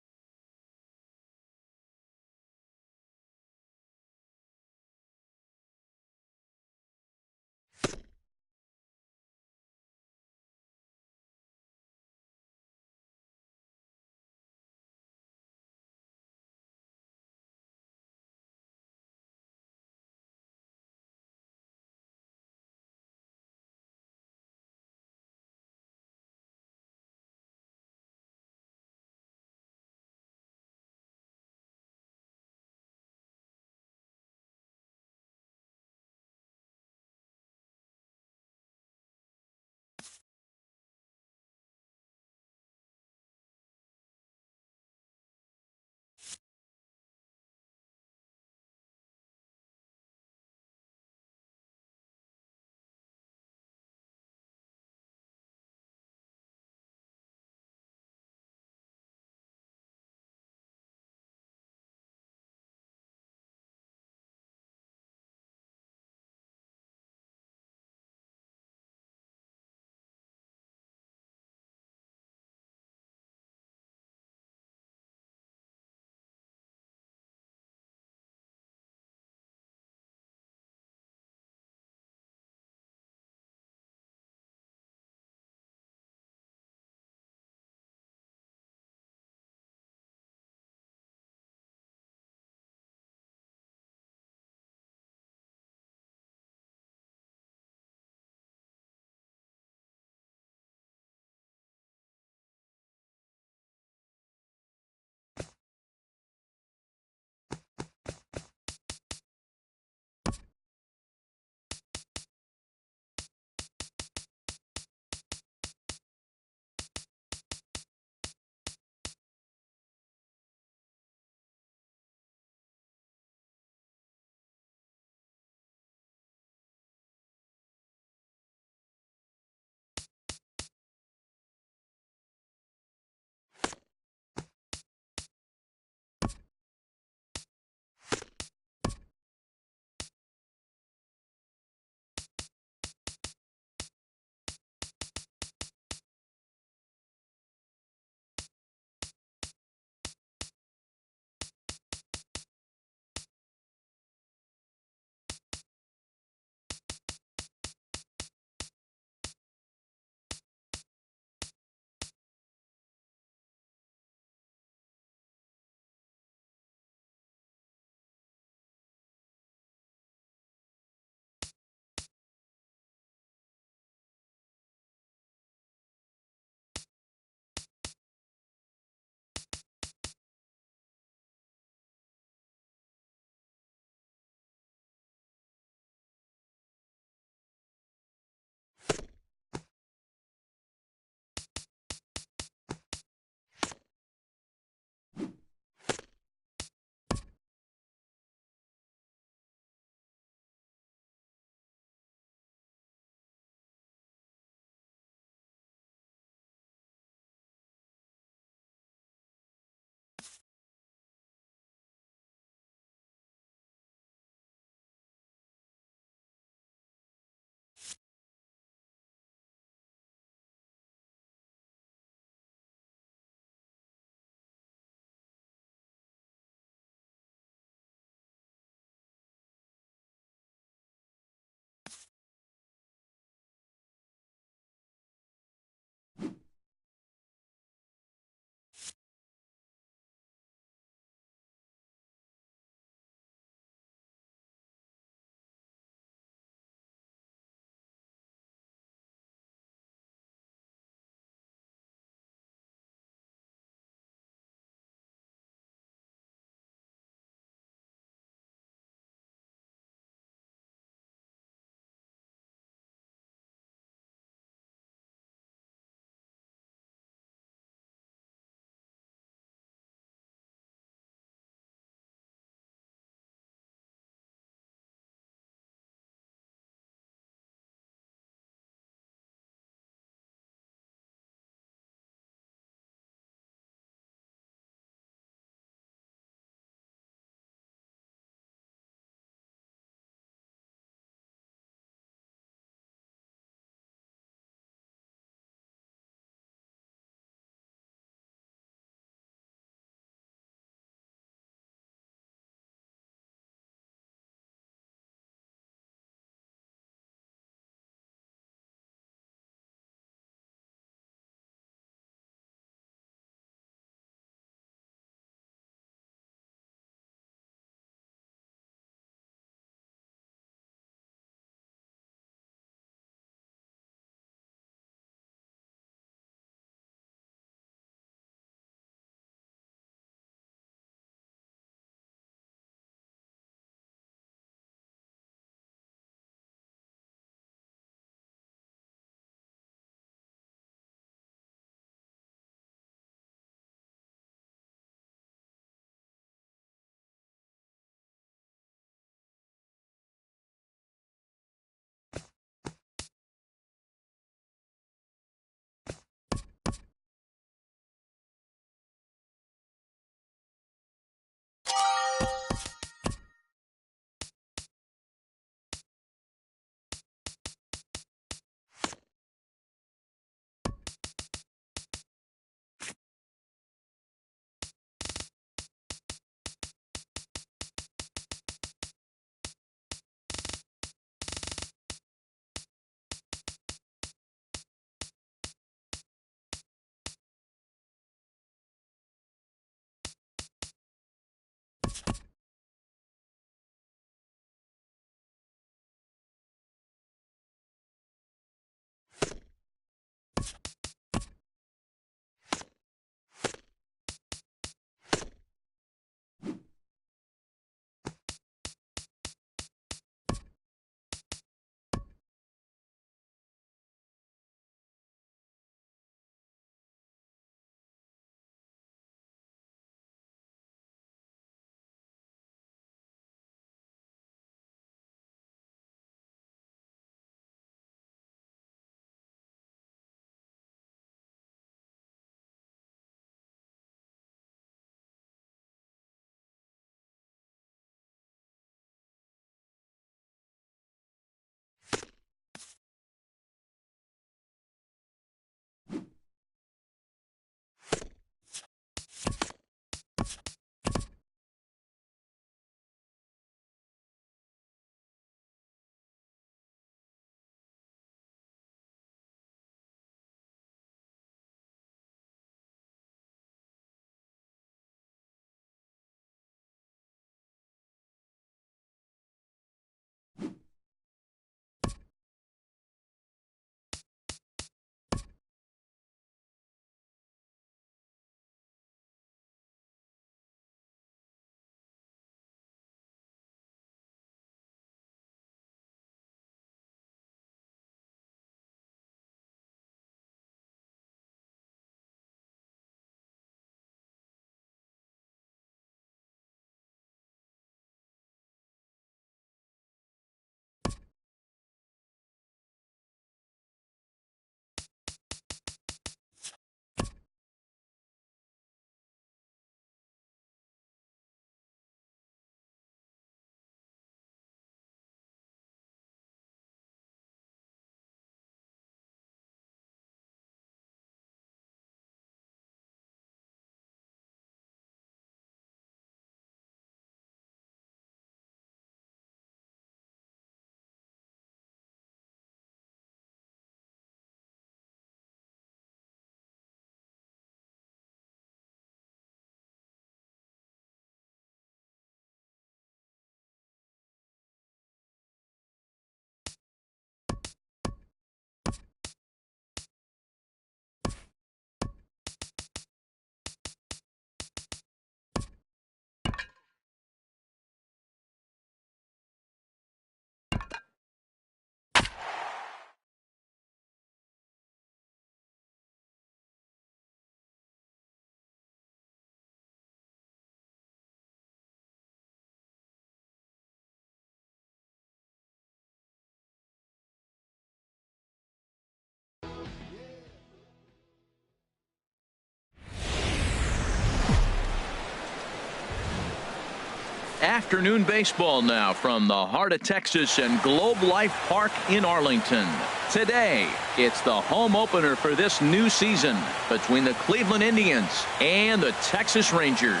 [SPEAKER 1] Afternoon baseball now from the heart of Texas and Globe Life Park in Arlington. Today, it's the home opener for this new season between the Cleveland Indians and the Texas Rangers.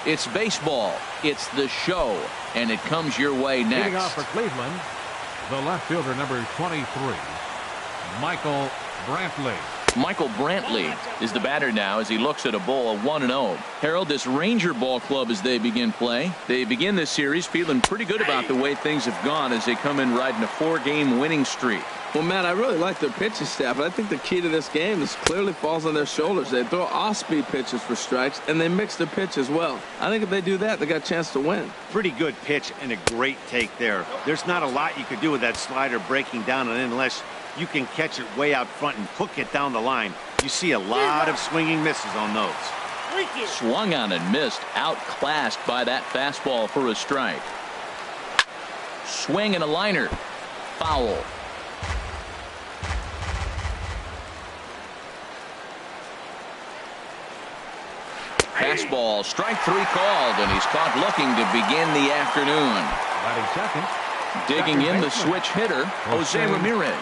[SPEAKER 1] It's baseball, it's the show, and it comes your way next.
[SPEAKER 3] Leading off for Cleveland, the left fielder, number 23, Michael Brantley.
[SPEAKER 1] Michael Brantley is the batter now as he looks at a bowl of 1-0. Harold, this Ranger ball club as they begin play. They begin this series feeling pretty good about the way things have gone as they come in riding a 4-game winning streak.
[SPEAKER 2] Well, Matt, I really like their pitching staff, but I think the key to this game is clearly falls on their shoulders. They throw off-speed pitches for strikes, and they mix their pitch as well. I think if they do that, they got a chance to win.
[SPEAKER 4] Pretty good pitch and a great take there. There's not a lot you could do with that slider breaking down and in unless you can catch it way out front and hook it down the line. You see a lot of swinging misses on those.
[SPEAKER 1] Swung on and missed, outclassed by that fastball for a strike. Swing and a liner. Foul. Fastball, strike 3 called, and he's caught looking to begin the afternoon.
[SPEAKER 3] Batting second.
[SPEAKER 1] Digging in the switch hitter, Jose Ramirez.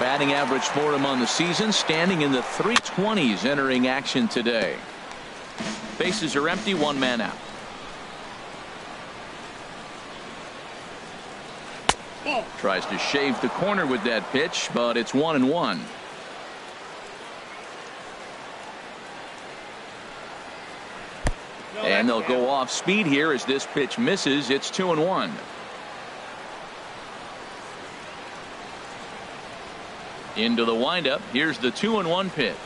[SPEAKER 1] Batting average for him on the season, standing in the 320s entering action today. Bases are empty, 1 man out. Tries to shave the corner with that pitch, but it's 1-1. And they'll go off speed here as this pitch misses. It's 2-1. Into the windup. Here's the 2-1 pitch.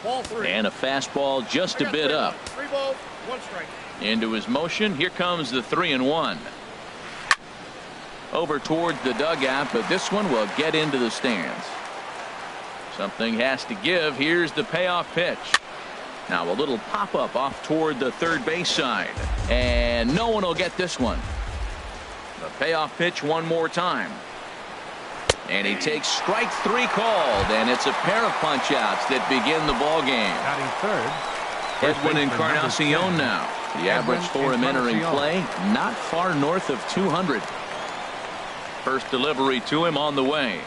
[SPEAKER 5] Ball 3.
[SPEAKER 1] And a fastball just a bit up.
[SPEAKER 5] 3 balls, 1 strike.
[SPEAKER 1] Into his motion. Here comes the 3-1. Over towards the dugout, but this one will get into the stands. Something has to give. Here's the payoff pitch. Now a little pop-up off toward the third base side. And no one will get this one. The payoff pitch one more time. And he takes strike 3 called, and it's a pair of punch-outs that begin the ball game.
[SPEAKER 3] Batting third.
[SPEAKER 1] Edwin Encarnacion now. The average for him entering play, not far north of 200. First delivery to him on the way.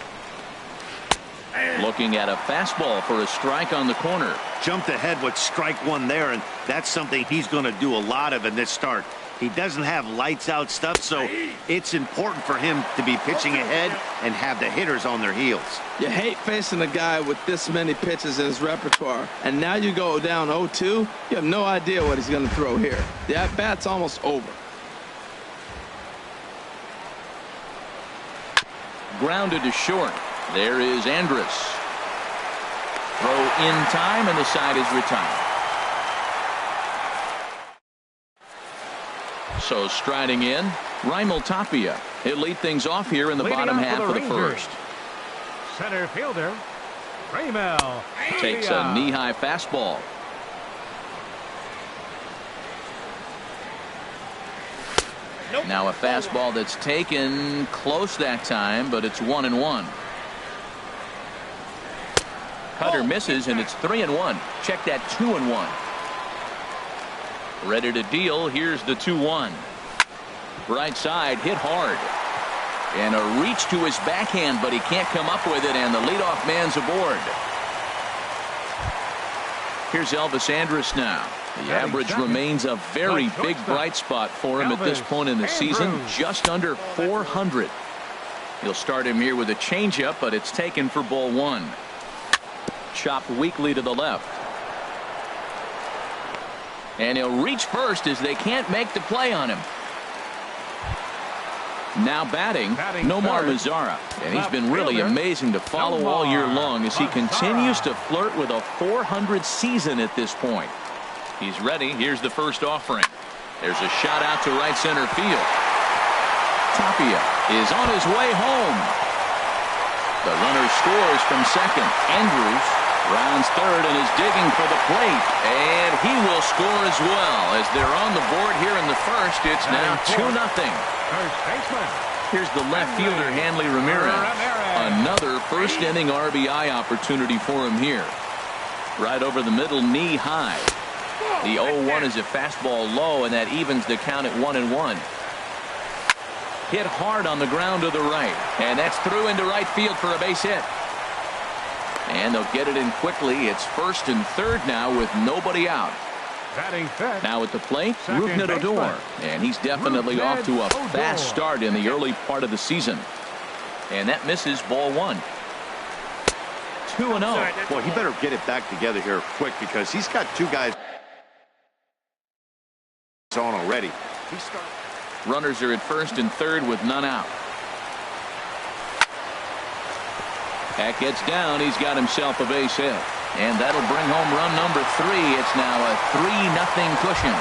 [SPEAKER 1] Looking at a fastball for a strike on the corner.
[SPEAKER 4] Jumped ahead with strike 1 there, and that's something he's going to do a lot of in this start. He doesn't have lights out stuff, so it's important for him to be pitching ahead and have the hitters on their heels.
[SPEAKER 2] You hate facing a guy with this many pitches in his repertoire, and now you go down 0-2. You have no idea what he's going to throw here. The at-bat's almost over.
[SPEAKER 1] Grounded to short. There is Andrus. Throw in time, and the side is retired. So striding in, Raimel Tapia. He'll lead things off here in the bottom half of the first.
[SPEAKER 3] Center fielder, Raimel.
[SPEAKER 1] Takes a knee-high fastball. Now a fastball that's taken close that time, but it's 1-1. Cutter misses, and it's 3-1. Check that 2-1. Ready to deal. Here's the 2-1. Right side, hit hard. And a reach to his backhand, but he can't come up with it, and the leadoff man's aboard. Here's Elvis Andrus now. The average remains a very big bright spot for him at this point in the season, just under 400. He'll start him here with a changeup, but it's taken for ball 1. Chopped weakly to the left. And he'll reach first as they can't make the play on him. Now batting Nomar Mazara. And he's been really amazing to follow all year long as he continues to flirt with a 400 season at this point. He's ready. Here's the first offering. There's a shot out to right center field. Tapia is on his way home. The runner scores from second. Andrews rounds third and is digging for the plate. And he will score as well. As they're on the board here in the first, it's now 2-0. Here's the left fielder, Hanley Ramirez. Another first inning RBI opportunity for him here. Right over the middle, knee high. The 0-1 is a fastball low, and that evens the count at 1-1. Hit hard on the ground to the right, and that's through into right field for a base hit. And they'll get it in quickly. It's first and third now with nobody out. Now at the plate, Rougned Odor, and he's definitely off to a fast start in the early part of the season. And that misses ball one. 2-0.
[SPEAKER 4] Boy, he better get it back together here quick because he's got two guys on already.
[SPEAKER 1] Runners are at first and third with none out. That gets down. He's got himself a base hit. And that'll bring home run number 3. It's now a 3-0 cushion.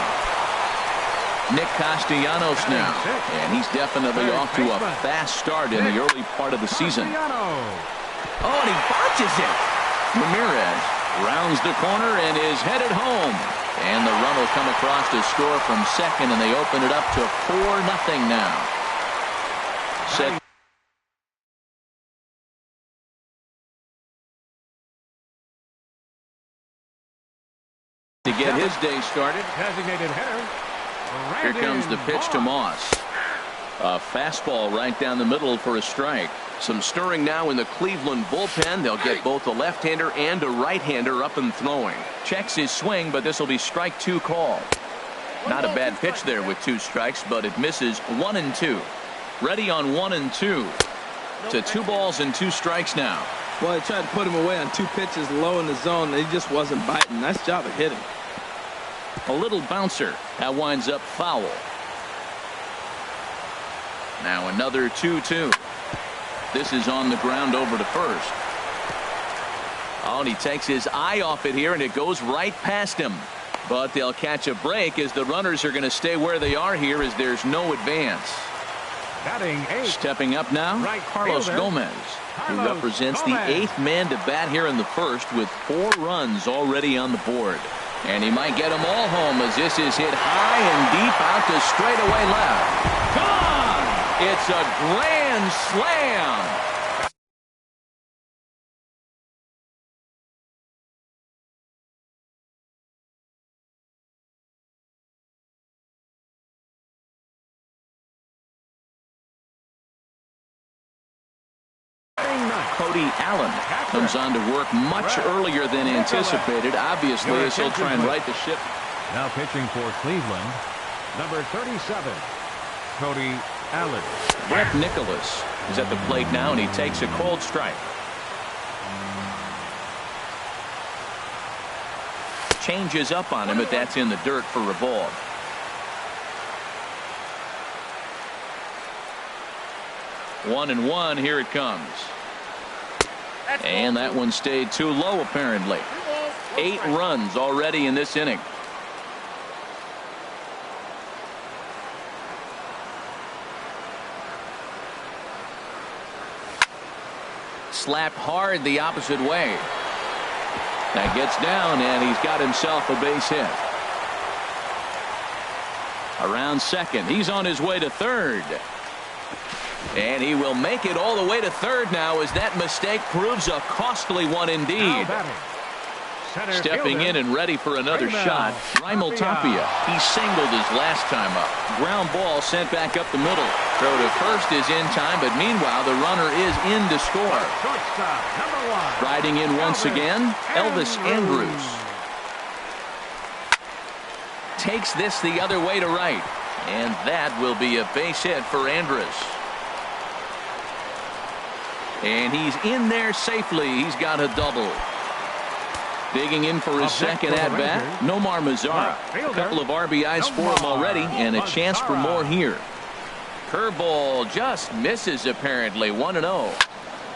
[SPEAKER 1] Nick Castellanos now. And he's definitely off to a fast start in the early part of the season. Oh, and he botches it. Ramirez rounds the corner and is headed home. And the run will come across to score from second, and they open it up to 4-0 now. Set to get his day started.
[SPEAKER 3] Designated hitter.
[SPEAKER 1] Here comes the pitch to Moss. A fastball right down the middle for a strike. Some stirring now in the Cleveland bullpen. They'll get both a left-hander and a right-hander up and throwing. Checks his swing, but this will be strike 2 called. Not a bad pitch there with 2 strikes, but it misses 1-2. Ready on 1-2. To 2 balls and 2 strikes now.
[SPEAKER 2] Boy, they tried to put him away on 2 pitches low in the zone. He just wasn't biting. Nice job of hitting.
[SPEAKER 1] A little bouncer. That winds up foul. Now another 2-2. This is on the ground over to first. Oh, and he takes his eye off it here, and it goes right past him. But they'll catch a break as the runners are going to stay where they are here as there's no advance.
[SPEAKER 3] Batting 8.
[SPEAKER 1] Stepping up now,
[SPEAKER 3] Right
[SPEAKER 1] Carlos
[SPEAKER 3] fielder.
[SPEAKER 1] Gomez, who
[SPEAKER 3] Carlos
[SPEAKER 1] represents
[SPEAKER 3] Gomez.
[SPEAKER 1] the 8th man to bat here in the first with 4 runs already on the board. And he might get them all home as this is hit high and deep out to straightaway left. Gone! It's a grand slam. Cody Allen comes on to work much earlier than anticipated, obviously, as he'll try and right the ship.
[SPEAKER 3] Now pitching for Cleveland, number 37, Cody Allen.
[SPEAKER 1] Brett Nicholas is at the plate now, and he takes a cold strike. Changes up on him, but that's in the dirt for a ball. One and one, here it comes. And that one stayed too low, apparently. 8 runs already in this inning. Slapped hard the opposite way. That gets down, and he's got himself a base hit. Around second. He's on his way to third. And he will make it all the way to third now as that mistake proves a costly one indeed. Stepping in and ready for another shot, Raimel Tapia. He singled his last time up. Ground ball sent back up the middle. Throw to first is in time, but meanwhile the runner is in to score. Riding in once again, Elvis Andrus. Takes this the other way to right. And that will be a base hit for Andrus. And he's in there safely. He's got a double. Digging in for his second at-bat, Nomar Mazara. A couple of RBIs for him already, and a chance for more here. Curveball just misses, apparently. 1-0.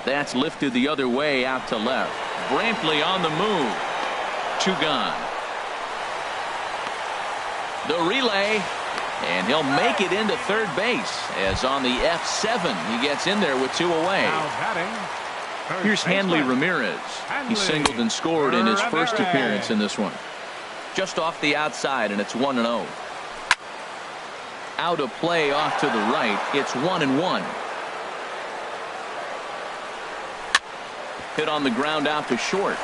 [SPEAKER 1] That's lifted the other way out to left. Brantley on the move. 2 gone. The relay. And he'll make it into third base as on the F7 he gets in there with 2 away. Here's Hanley Ramirez. He singled and scored in his first appearance in this one. Just off the outside, and it's 1-0. Out of play off to the right. It's 1-1. Hit on the ground out to short.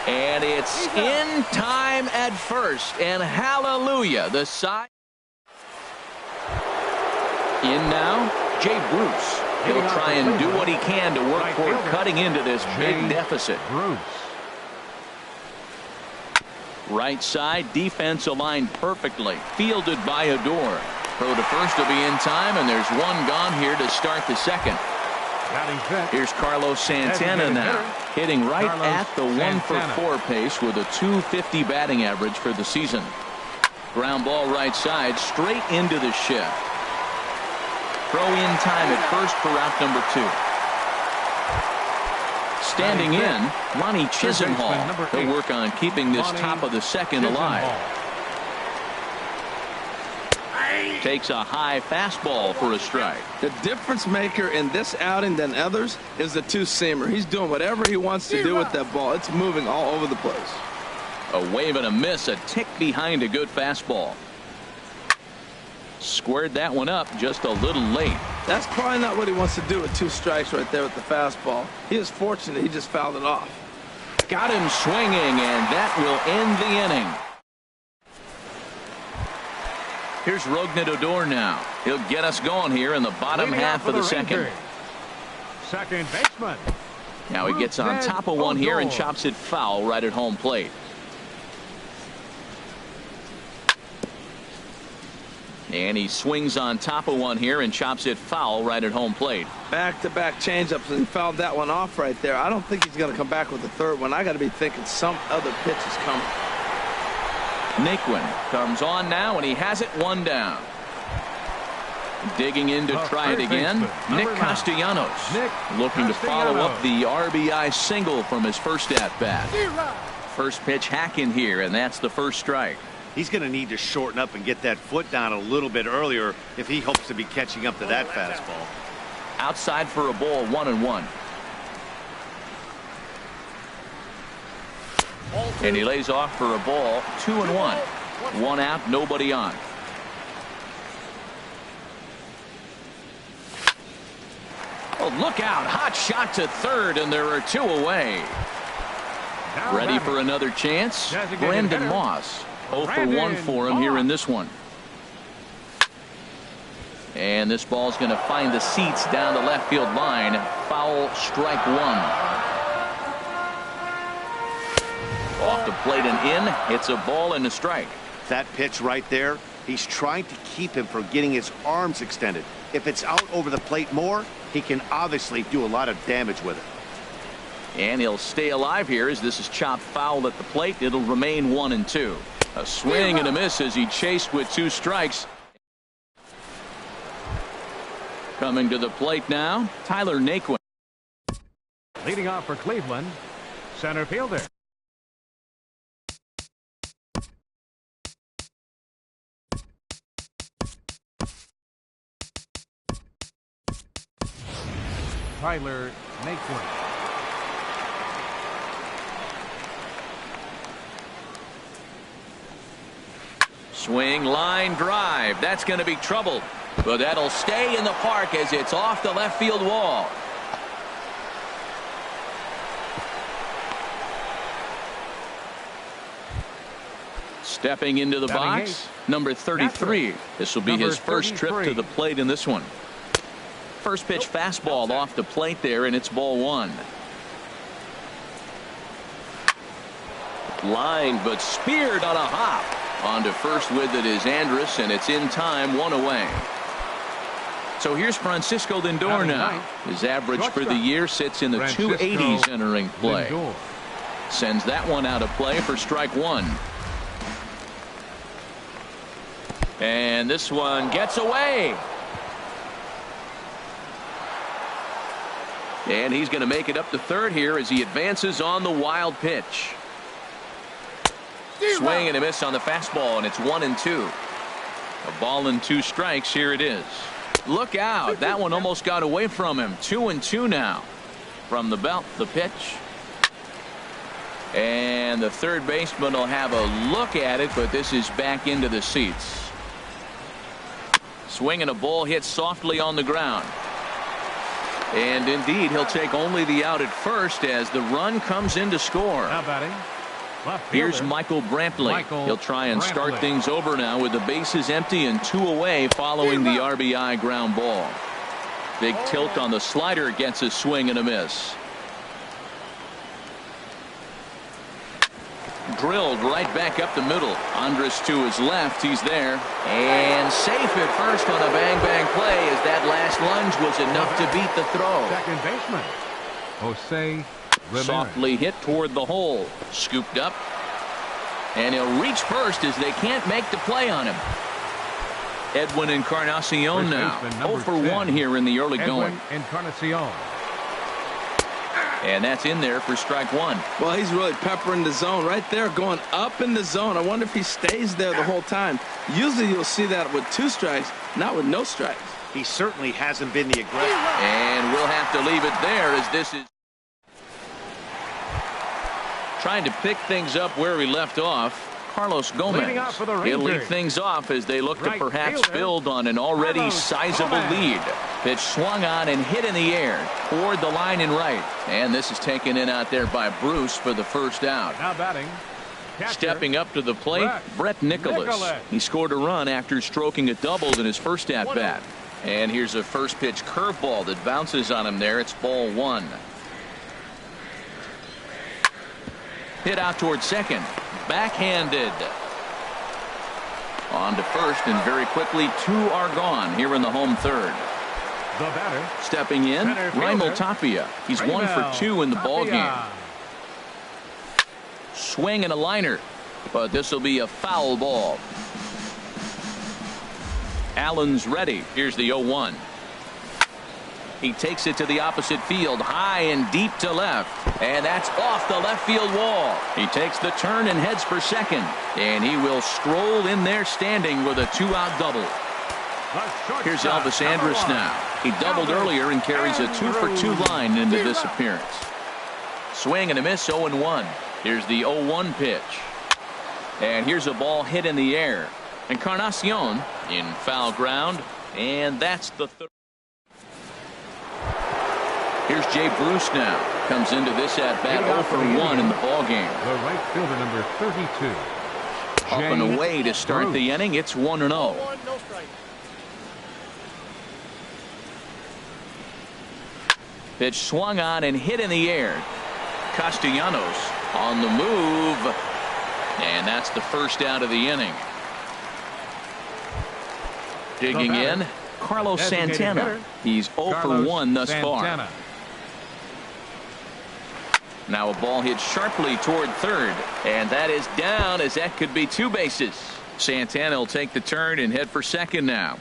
[SPEAKER 1] And it's in time at first. And hallelujah, the side. In now, Jay Bruce. He'll try and do what he can to work toward cutting into this big deficit. Right side, defense aligned perfectly. Fielded by Adore. Throw to first will be in time, and there's one gone here to start the second. Here's Carlos Santana now, hitting right at the 1-for-4 pace with a .250 batting average for the season. Ground ball right side, straight into the shift. Throw in time at first for out number 2. Standing in, Ronnie Chisenhall. He'll work on keeping this top of the second alive. Takes a high fastball for a strike.
[SPEAKER 2] The difference maker in this outing than others is the two-seamer. He's doing whatever he wants to do with that ball. It's moving all over the place.
[SPEAKER 1] A wave and a miss, a tick behind a good fastball. Squared that one up just a little late.
[SPEAKER 2] That's probably not what he wants to do with 2 strikes right there with the fastball. He is fortunate he just fouled it off.
[SPEAKER 1] Got him swinging, and that will end the inning. Here's Rougned Odor now. He'll get us going here in the bottom half of the second.
[SPEAKER 3] Second baseman.
[SPEAKER 1] Now he gets on top of one here and chops it foul right at home plate. And he swings on top of one here and chops it foul right at home plate.
[SPEAKER 2] Back-to-back changeups, and he fouled that one off right there. I don't think he's going to come back with the third one. I got to be thinking some other pitch is coming.
[SPEAKER 1] Naquin comes on now, and he has it one down. Digging in to try it again. Nick Castellanos looking to follow up the RBI single from his first at-bat. First pitch hack in here, and that's the first strike.
[SPEAKER 4] He's going to need to shorten up and get that foot down a little bit earlier if he hopes to be catching up to that fastball.
[SPEAKER 1] Outside for a ball, 1-1. And he lays off for a ball, 2-1. 1 out, nobody on. Oh, look out. Hot shot to third, and there are 2 away. Ready for another chance? Brandon Moss. 0 for 1 for him here in this one. And this ball's going to find the seats down the left field line. Foul, strike 1. Off the plate and in. It's a ball and a strike.
[SPEAKER 4] That pitch right there, he's trying to keep him from getting his arms extended. If it's out over the plate more, he can obviously do a lot of damage with it.
[SPEAKER 1] And he'll stay alive here as this is chopped foul at the plate. It'll remain 1-2. A swing and a miss as he chased with 2 strikes. Coming to the plate now, Tyler Naquin.
[SPEAKER 3] Leading off for Cleveland, center fielder. Tyler Naquin.
[SPEAKER 1] Swing, line drive. That's going to be trouble. But that'll stay in the park as it's off the left field wall. Stepping into the box, number 33. This will be his first trip to the plate in this one. First pitch fastball off the plate there, and it's ball 1. Line, but speared on a hop. On to first with it is Andrus, and it's in time, 1 away. So here's Francisco Lindor now. His average for the year sits in the 280s entering play. Sends that one out of play for strike 1. And this one gets away. And he's going to make it up to third here as he advances on the wild pitch. Swing and a miss on the fastball, and it's 1-2. A ball and 2 strikes. Here it is. Look out. That one almost got away from him. 2-2 now. From the belt, the pitch. And the third baseman will have a look at it, but this is back into the seats. Swing and a ball hit softly on the ground. And indeed, he'll take only the out at first as the run comes in to score.
[SPEAKER 3] Now batting.
[SPEAKER 1] Here's Michael Brantley. He'll try and start things over now with the bases empty and 2 away following the RBI ground ball. Big tilt on the slider gets a swing and a miss. Drilled right back up the middle. Andres to his left. He's there. And safe at first on a bang-bang play as that last lunge was enough to beat the throw.
[SPEAKER 3] Second baseman, Jose Ramirez.
[SPEAKER 1] Softly hit toward the hole. Scooped up. And he'll reach first as they can't make the play on him. Edwin Encarnacion now. 0 for 1 here in the early going.
[SPEAKER 3] Encarnacion.
[SPEAKER 1] And that's in there for strike 1.
[SPEAKER 2] Well, he's really peppering the zone right there, going up in the zone. I wonder if he stays there the whole time. Usually you'll see that with 2 strikes, not with no strikes.
[SPEAKER 4] He certainly hasn't been the aggressor.
[SPEAKER 1] And we'll have to leave it there as this is trying to pick things up where we left off. Carlos Gomez. He'll lead things off as they look to perhaps build on an already sizable lead. Pitch swung on and hit in the air toward the line and right. And this is taken in out there by Bruce for the first out.
[SPEAKER 3] Now batting.
[SPEAKER 1] Stepping up to the plate, Brett Nicholas. He scored a run after stroking a double in his first at bat. And here's a first pitch curveball that bounces on him there. It's ball 1. Hit out toward second. Backhanded. On to first, and very quickly 2 are gone here in the home third.
[SPEAKER 3] The batter.
[SPEAKER 1] Stepping in, Raimel Tapia. He's 1 for 2 in the ball game. Swing and a liner, but this will be a foul ball. Allen's ready. Here's the 0-1. He takes it to the opposite field, high and deep to left. And that's off the left field wall. He takes the turn and heads for second. And he will stroll in there standing with a 2-out double. Here's Elvis Andrus now. He doubled earlier and carries a 2 for 2 line into this appearance. Swing and a miss, 0-1. Here's the 0-1 pitch. And here's a ball hit in the air. Encarnacion in foul ground. And that's the third. Here's Jay Bruce now. Comes into this at bat 0 for 1 in the ball game.
[SPEAKER 3] The right fielder, number 32.
[SPEAKER 1] Up and away to start
[SPEAKER 3] Bruce.
[SPEAKER 1] the inning. It's 1-0.
[SPEAKER 5] No strike.
[SPEAKER 1] Pitch swung on and hit in the air. Castellanos on the move. And that's the first out of the inning. Digging in, Carlos Santana. He's 0 for 1 thus far. Now a ball hit sharply toward third, and that is down as that could be 2 bases. Santana will take the turn and head for second now.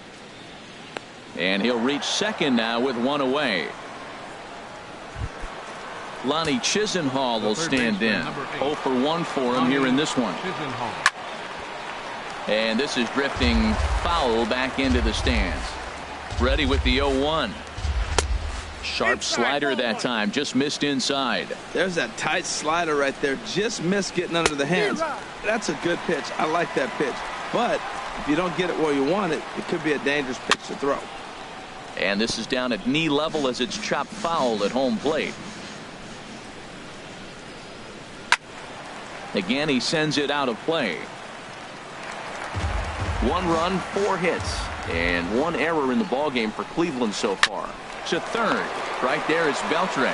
[SPEAKER 1] And he'll reach second now with 1 away. Lonnie Chisenhall will stand in. 0 for 1 for him here in this one. And this is drifting foul back into the stands. Ready with the 0-1. Sharp slider that time, just missed inside.
[SPEAKER 2] There's that tight slider right there, just missed getting under the hands. That's a good pitch. I like that pitch. But if you don't get it where you want it, it could be a dangerous pitch to throw.
[SPEAKER 1] And this is down at knee level as it's chopped foul at home plate. Again, he sends it out of play. 1 run, 4 hits, and 1 error in the ballgame for Cleveland so far. To third. Right there is Beltre.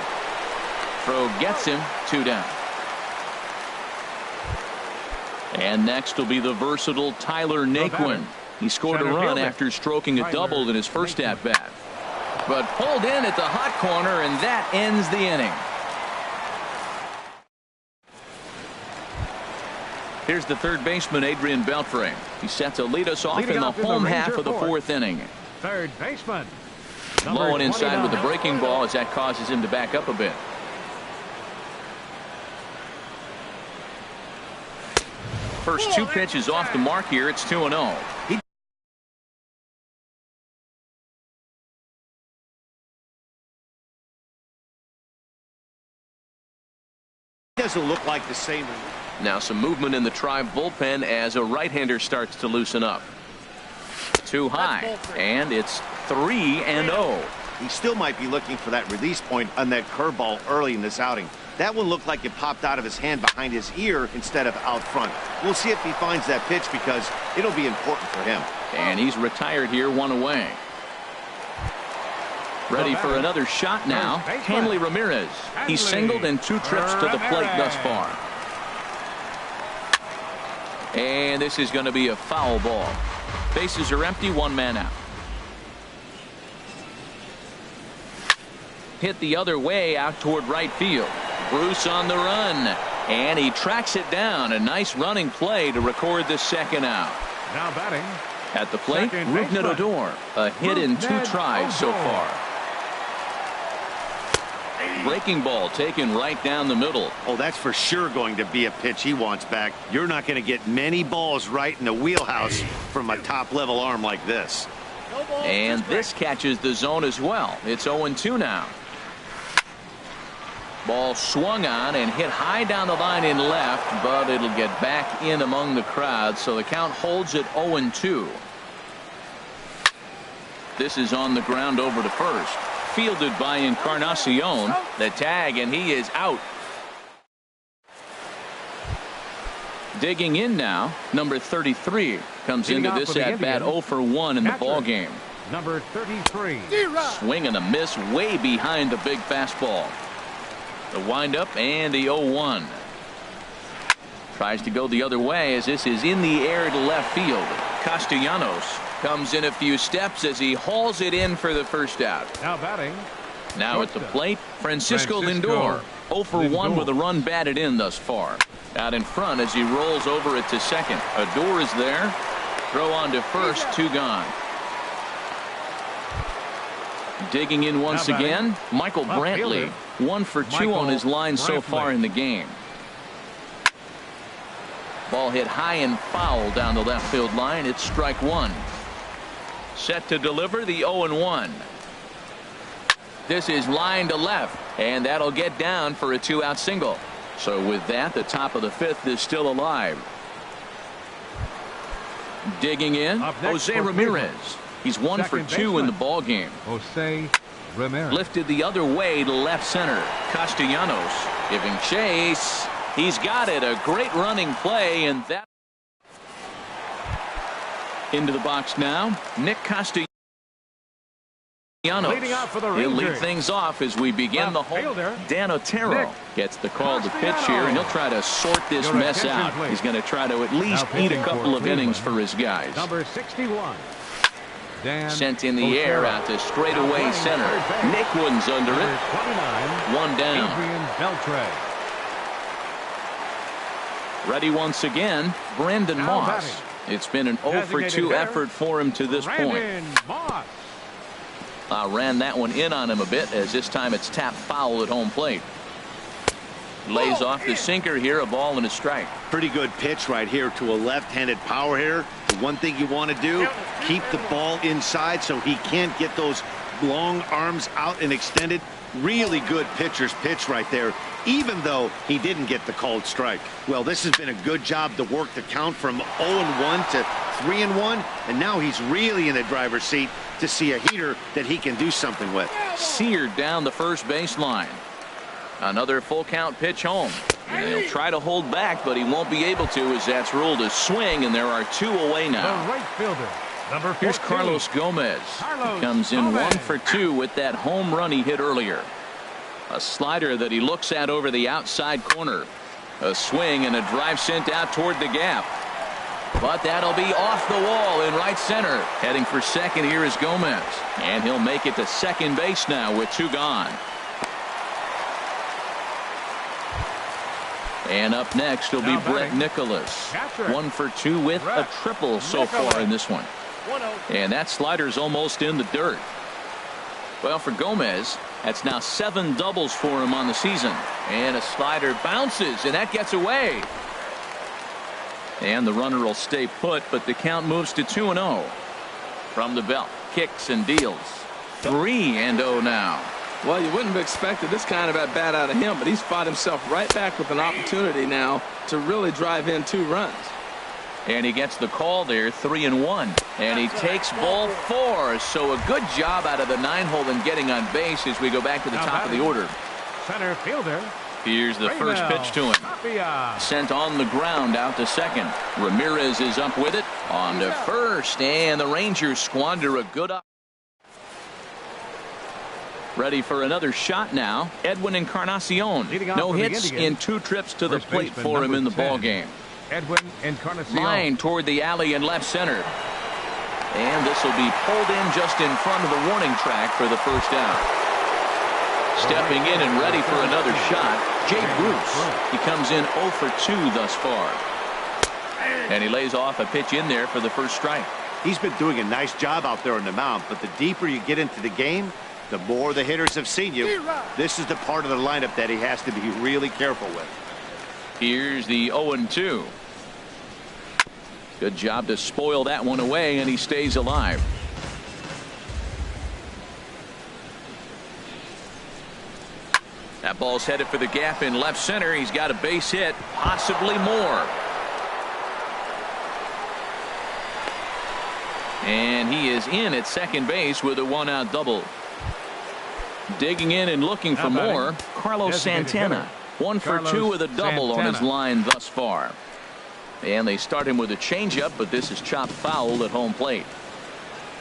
[SPEAKER 1] Throw gets him, 2 down. And next will be the versatile Tyler Naquin. He scored a run after stroking a double in his first at bat. But pulled in at the hot corner, and that ends the inning. Here's the third baseman, Adrian Beltre. He's set to lead us off in the home half of the 4th inning.
[SPEAKER 3] Third baseman.
[SPEAKER 1] Low and inside with the breaking ball as that causes him to back up a bit. First 2 pitches off the mark here. It's 2-0. He
[SPEAKER 4] doesn't look like the same.
[SPEAKER 1] Now some movement in the Tribe bullpen as a right-hander starts to loosen up. Too high, and it's 3-0.
[SPEAKER 4] he still might be looking for that release point on that curveball early in this outing. That one looked like it popped out of his hand behind his ear instead of out front. We'll see if he finds that pitch because it'll be important for him.
[SPEAKER 1] And he's retired here, 1 away. Ready for another shot now. Hanley Ramirez. He's singled in 2 trips to the plate thus far. And this is going to be a foul ball. Bases are empty, 1 man out. Hit the other way out toward right field. Bruce on the run, and he tracks it down. A nice running play to record the second out.
[SPEAKER 3] Now batting
[SPEAKER 1] at the plate, Rougned Odor. A hit in 2 tries so far. Breaking ball taken right down the middle.
[SPEAKER 4] Oh, that's for sure going to be a pitch he wants back. You're not going to get many balls right in the wheelhouse from a top-level arm like this.
[SPEAKER 1] And this catches the zone as well. It's 0-2 now. Ball swung on and hit high down the line in left, but it'll get back in among the crowd, so the count holds at 0-2. This is on the ground over to first. Fielded by Encarnacion. The tag, and he is out. Digging in now, number 33 comes into this at bat 0 for 1 in the ball game.
[SPEAKER 3] Number 33.
[SPEAKER 1] Swing and a miss way behind the big fastball. The windup and the 0-1. Tries to go the other way as this is in the air to left field. Castellanos comes in a few steps as he hauls it in for the first out.
[SPEAKER 3] Now batting.
[SPEAKER 1] Now at the plate, Francisco Lindor. 0 for 1 with a run batted in thus far. Out in front as he rolls over it to second. Odor is there. Throw on to first, 2 gone. Digging in once again, Michael Brantley. 1 for 2 on his line so far in the game. Ball hit high and foul down the left field line. It's strike 1. Set to deliver the 0-1. This is line to left, and that'll get down for a 2-out single. So with that, the top of the 5th is still alive. Digging in, Jose Ramirez. He's 1 for 2 in the ball game.
[SPEAKER 3] Jose Ramirez.
[SPEAKER 1] Lifted the other way to left center. Castellanos giving chase. He's got it. A great running play, and that into the box now. Nick Castellanos. He'll lead things off as we begin the whole. Dan Otero gets the call to pitch here, and he'll try to sort this mess out. He's going to try to at least eat a couple of innings for his guys.
[SPEAKER 3] Number 61.
[SPEAKER 1] Sent in the air out to straightaway center. Nick Wooden's under it. 1 down. Ready once again, Brandon Moss. It's been an 0 for 2 effort for him to this point. Ran that one in on him a bit, as this time it's tapped foul at home plate. Lays off the sinker here, a ball and a strike.
[SPEAKER 4] Pretty good pitch right here to a left-handed power hitter. The one thing you want to do, keep the ball inside so he can't get those long arms out and extended. Really good pitcher's pitch right there, even though he didn't get the called strike. Well, this has been a good job to work the count from 0-1 to 3-1, and now he's really in the driver's seat to see a heater that he can do something with.
[SPEAKER 1] Seared down the first baseline. Another full count pitch home. And he'll try to hold back, but he won't be able to, as that's ruled a swing, and there are 2 away now.
[SPEAKER 3] The right fielder. Number 14.
[SPEAKER 1] Here's Carlos Gomez. He comes in 1 for 2 with that home run he hit earlier. A slider that he looks at over the outside corner. A swing and a drive sent out toward the gap. But that'll be off the wall in right center. Heading for second here is Gomez. And he'll make it to second base now with 2 gone. And up next will be Brett Nicholas. 1 for 2 with a triple so far in this one. And that slider's almost in the dirt. Well, for Gomez, that's now 7 doubles for him on the season. And a slider bounces, and that gets away. And the runner will stay put, but the count moves to 2-0. From the belt, kicks and deals. 3-0 now.
[SPEAKER 2] Well, you wouldn't have expected this kind of at bat out of him, but he's fought himself right back with an opportunity now to really drive in 2 runs.
[SPEAKER 1] And he gets the call there, 3-1. And he takes ball 4. So a good job out of the 9-hole in getting on base as we go back to the top of the order.
[SPEAKER 3] Center fielder.
[SPEAKER 1] Here's the first pitch to him. Sent on the ground out to second. Ramirez is up with it. On to first. And the Rangers squander a good up. Ready for another shot now. Edwin Encarnacion. No hits in 2 trips to the plate for him in the ball game.
[SPEAKER 3] Edwin Encarnacion.
[SPEAKER 1] Line toward the alley in left center. And this will be pulled in just in front of the warning track for the first out. Stepping in and ready for another shot, Jay Bruce. He comes in 0 for 2 thus far. And he lays off a pitch in there for the first strike.
[SPEAKER 4] He's been doing a nice job out there on the mound, but the deeper you get into the game, the more the hitters have seen you. This is the part of the lineup that he has to be really careful with.
[SPEAKER 1] Here's the 0-2. Good job to spoil that one away, and he stays alive. That ball's headed for the gap in left center. He's got a base hit, possibly more. And he is in at second base with a 1-out double. Digging in and looking for more, Carlos Santana. 1 for 2 with a double on his line thus far. And they start him with a changeup, but this is chopped foul at home plate.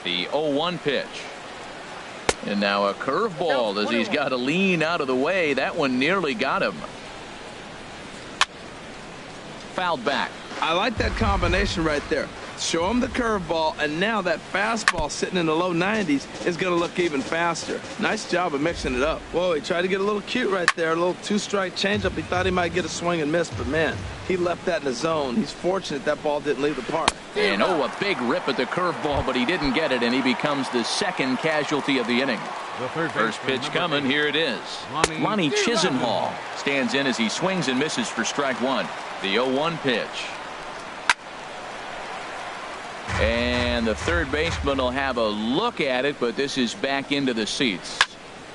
[SPEAKER 1] The 0-1 pitch. And now a curveball as he's got to lean out of the way. That one nearly got him. Fouled back.
[SPEAKER 2] I like that combination right there. Show him the curveball, and now that fastball sitting in the low 90s is going to look even faster. Nice job of mixing it up. Whoa, he tried to get a little cute right there. A little 2-strike changeup. He thought he might get a swing and miss, but man, he left that in the zone. He's fortunate that ball didn't leave the park.
[SPEAKER 1] And a big rip at the curveball, but he didn't get it, and he becomes the second casualty of the inning.
[SPEAKER 3] The
[SPEAKER 1] first pitch coming. Here it is. Lonnie Chisenhall stands in as he swings and misses for strike 1. The 0-1 pitch. And the third baseman will have a look at it, but this is back into the seats.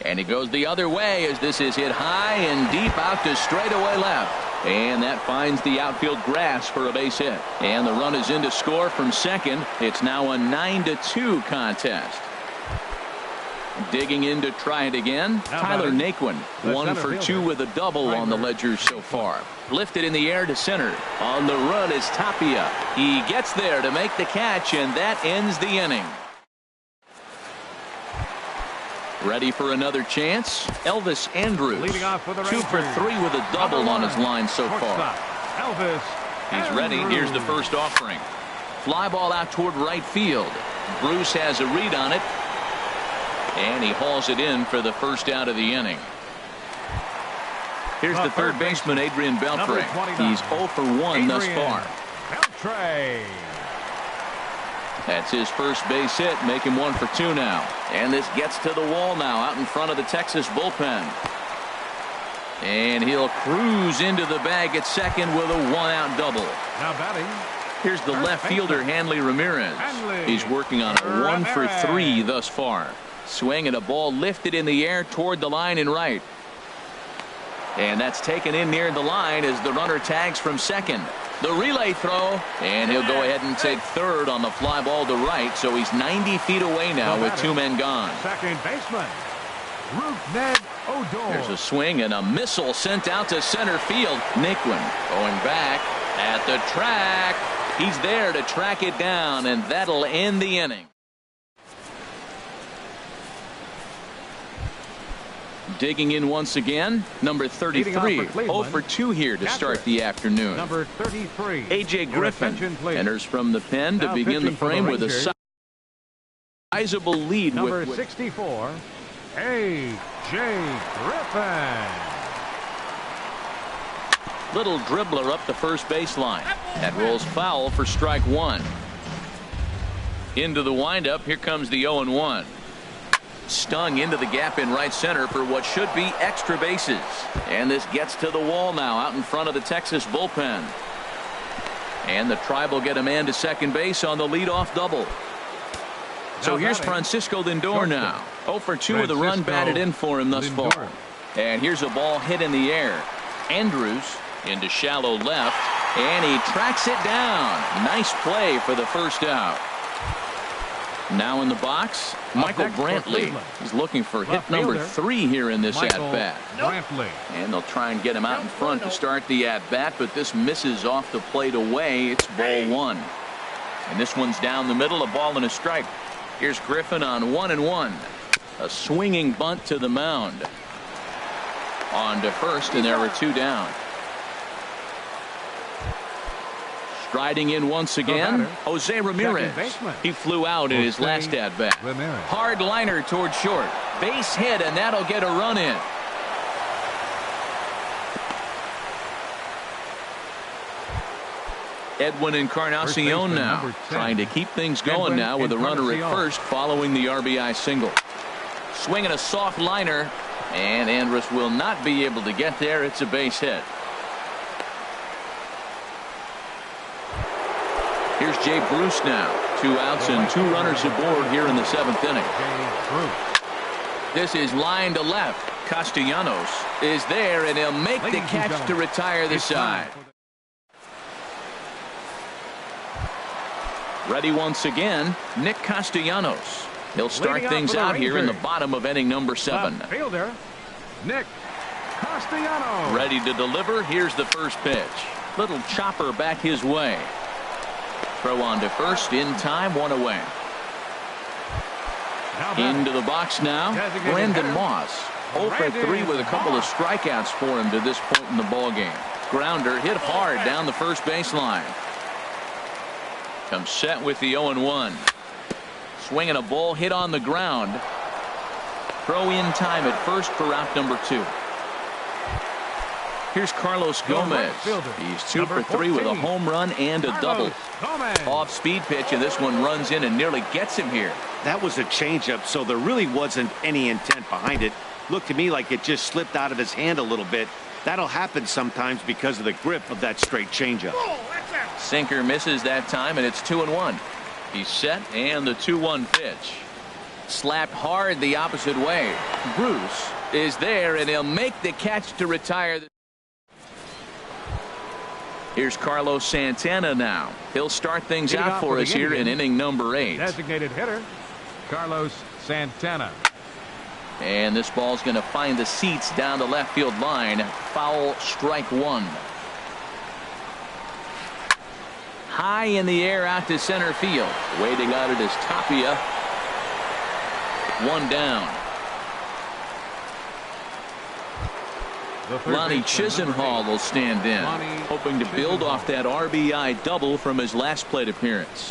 [SPEAKER 1] And he goes the other way as this is hit high and deep out to straightaway left. And that finds the outfield grass for a base hit. And the run is in to score from second. It's now a 9-2 contest. Digging in to try it again, Tyler Naquin. 1 for 2 with a double on the ledger so far. Lifted in the air to center. On the run is Tapia. He gets there to make the catch, and that ends the inning. Ready for another chance? Elvis Andrews. 2 for 3 with a double on his line so far. He's ready. Here's the first offering. Fly ball out toward right field. Bruce has a read on it. And he hauls it in for the first out of the inning. Here's the third baseman, Adrian Beltre. He's 0 for 1 thus far. That's his first base hit, make him 1 for 2 now. And this gets to the wall now out in front of the Texas bullpen. And he'll cruise into the bag at second with a 1-out double.
[SPEAKER 3] Now batting.
[SPEAKER 1] Here's the left fielder, Hanley Ramirez. He's working on a 1 for 3 thus far. Swing and a ball lifted in the air toward the line and right. And that's taken in near the line as the runner tags from second. The relay throw, and he'll go ahead and take third on the fly ball to right, so he's 90 feet away now with 2 men gone.
[SPEAKER 3] Second baseman, Ned Odor.
[SPEAKER 1] There's a swing and a missile sent out to center field. Naquin going back at the track. He's there to track it down, and that'll end the inning. Digging in once again, number 33, 0 for 2 here to start the afternoon.
[SPEAKER 3] Number 33,
[SPEAKER 1] A.J. Griffin enters from the pen to begin the frame with a sizable lead.
[SPEAKER 3] Number 64, A.J. Griffin.
[SPEAKER 1] Little dribbler up the first baseline. That rolls foul for strike 1. Into the windup, here comes the 0-1. Stung into the gap in right center for what should be extra bases. And this gets to the wall now out in front of the Texas bullpen. And the Tribe will get a man to second base on the leadoff double. So here's Francisco Lindor now. 0 for 2 with a run batted in for him thus far. And here's a ball hit in the air. Andrews into shallow left. And he tracks it down. Nice play for the first out. Now in the box, Michael Brantley. He's looking for hit number 3 here in this at-bat. And they'll try and get him out in front to start the at-bat, but this misses off the plate away. It's ball 1. And this one's down the middle, a ball and a strike. Here's Griffin on 1-1. A swinging bunt to the mound. On to first, and there were 2 down. Striding in once again, Jose Ramirez. He flew out in his last at-bat. Hard liner toward short. Base hit, and that'll get a run in. Edwin Encarnacion now trying to keep things going now with a runner at first following the RBI single. Swinging a soft liner, and Andrus will not be able to get there. It's a base hit. Here's Jay Bruce now. 2 outs and 2 runners aboard here in the 7th inning. This is line to left. Castellanos is there, and he'll make the catch to retire the side. Ready once again, Nick Castellanos. He'll start things out here in the bottom of inning number 7.
[SPEAKER 3] Fielder, Nick Castellanos.
[SPEAKER 1] Ready to deliver. Here's the first pitch. Little chopper back his way. Throw on to first in time, 1 away. Into the box now, Brandon Moss. 0 for 3 with a couple of strikeouts for him to this point in the ballgame. Grounder hit hard down the first baseline. Comes set with the 0-1. Swinging a ball hit on the ground. Throw in time at first for out number 2. Here's Carlos Gomez. He's 2 for 3 with a home run and a double. Off speed pitch, and this one runs in and nearly gets him here.
[SPEAKER 4] That was a changeup, so there really wasn't any intent behind it. Looked to me like it just slipped out of his hand a little bit. That'll happen sometimes because of the grip of that straight changeup.
[SPEAKER 1] Sinker misses that time, and it's 2-1. He's set, and the 2-1 pitch. Slapped hard the opposite way. Bruce is there, and he'll make the catch to retire. Here's Carlos Santana now. He'll start things out for us here in inning number 8.
[SPEAKER 3] Designated hitter, Carlos Santana.
[SPEAKER 1] And this ball's going to find the seats down the left field line. Foul, strike 1. High in the air out to center field. Waiting on it is Tapia. 1 down. Lonnie Chisenhall will stand in, hoping to build off that RBI double from his last plate appearance.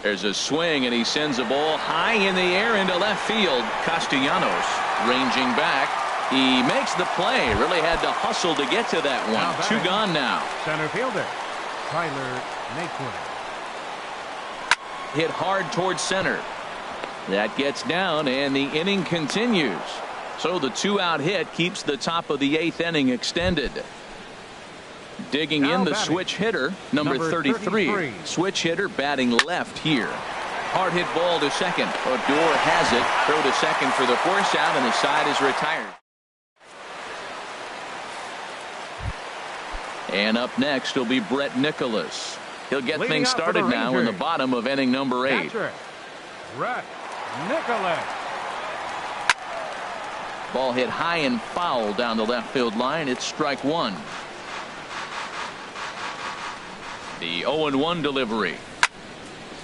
[SPEAKER 1] There's a swing, and he sends a ball high in the air into left field. Castellanos ranging back. He makes the play. Really had to hustle to get to that one. 2 gone now.
[SPEAKER 3] Center fielder, Tyler Naquin.
[SPEAKER 1] Hit hard towards center. That gets down, and the inning continues. So the 2-out hit keeps the top of the 8th inning extended. Digging in the switch hitter, number 33. Switch hitter batting left here. Hard hit ball to second. Odor has it. Throw to second for the force out, and the side is retired. And up next will be Brett Nicholas. He'll get things started now in the bottom of inning number 8.
[SPEAKER 3] Brett Nicholas.
[SPEAKER 1] Ball hit high and foul down the left field line. It's strike 1. The 0-1 delivery.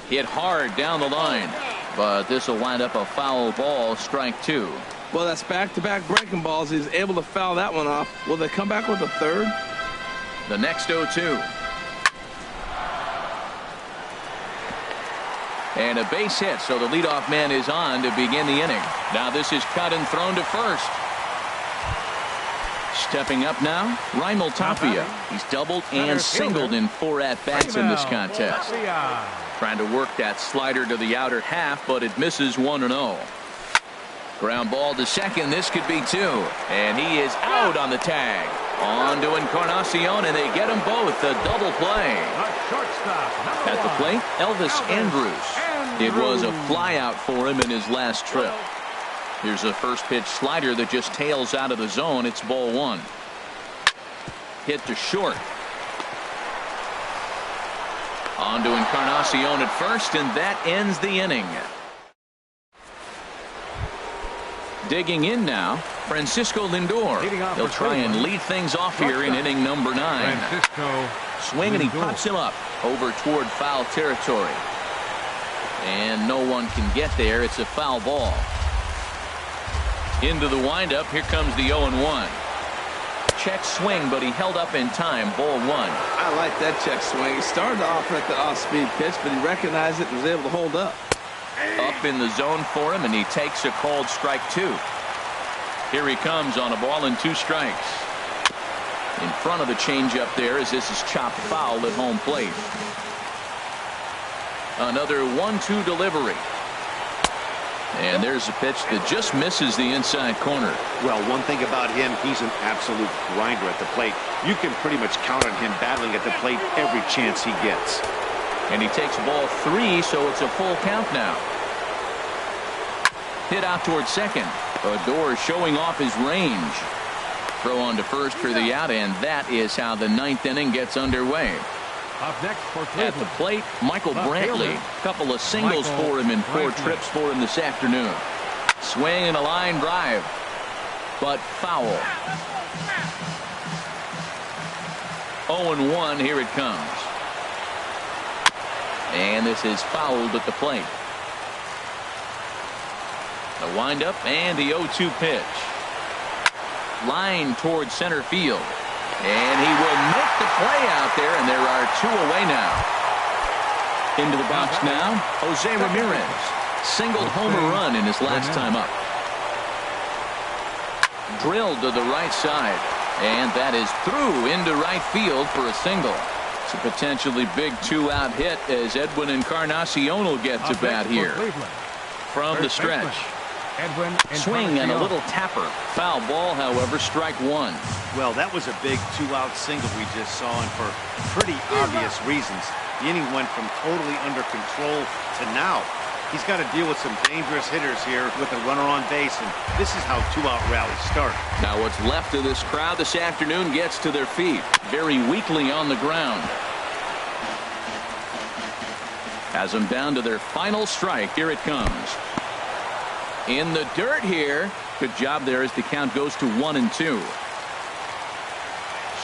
[SPEAKER 1] Hit hard down the line, but this will wind up a foul ball. Strike 2.
[SPEAKER 2] Well, that's back-to-back breaking balls. He's able to foul that one off. Will they come back with a third?
[SPEAKER 1] The next 0-2. And a base hit, so the leadoff man is on to begin the inning. Now this is cut and thrown to first. Stepping up now, Raimel Tapia. He's doubled and singled in 4 at-bats in this contest. Trying to work that slider to the outer half, but it misses 1-0. Ground ball to second. This could be 2. And he is out on the tag. On to Encarnacion, and they get them both. A double play. At the plate, Elvis Andrus. It was a flyout for him in his last trip. Here's a first pitch slider that just tails out of the zone. It's ball 1. Hit to short. On to Encarnacion at first, and that ends the inning. Digging in now, Francisco Lindor. He'll try and lead things off here in inning number 9.
[SPEAKER 3] Francisco
[SPEAKER 1] Swing, and he
[SPEAKER 3] Lindor.
[SPEAKER 1] pops him up over toward foul territory. And no one can get there. It's a foul ball. Into the windup. Here comes the 0-1. Check swing, but he held up in time. Ball 1.
[SPEAKER 2] I like that check swing. He started off at the off-speed pitch, but he recognized it and was able to hold up.
[SPEAKER 1] Up in the zone for him, and he takes a called strike 2. Here he comes on a ball and 2 strikes. In front of the changeup there, as this is chopped foul at home plate. Another 1-2 delivery. And there's a pitch that just misses the inside corner.
[SPEAKER 4] Well, one thing about him, he's an absolute grinder at the plate. You can pretty much count on him battling at the plate every chance he gets.
[SPEAKER 1] And he takes ball 3, so it's a full count now. Hit out towards second. Odor showing off his range. Throw on to first for the out, and that is how the 9th inning gets underway.
[SPEAKER 3] Up next for
[SPEAKER 1] At
[SPEAKER 3] Cleveland.
[SPEAKER 1] the plate, Michael Brantley. A couple of singles for him in 4 trips for him this afternoon. Swing and a line drive, but foul. 0-1, here it comes. And this is fouled at the plate. The windup and the 0-2 pitch. Line towards center field. And he will make the play out there, and there are 2 away now. Into the box now, Jose Ramirez. Singled homer run in his last time up. Drilled to the right side, and that is through into right field for a single. It's a potentially big 2-out hit as Edwin Encarnacion will get to bat here. From the stretch. Swing and a little tapper. Foul ball, however, strike 1.
[SPEAKER 4] Well, that was a big 2-out single we just saw, and for pretty obvious reasons. The inning went from totally under control to now. He's got to deal with some dangerous hitters here with a runner on base, and this is how 2-out rallies start.
[SPEAKER 1] Now what's left of this crowd this afternoon gets to their feet, very weakly on the ground. Has them down to their final strike. Here it comes. In the dirt here. Good job there as the count goes to 1-2.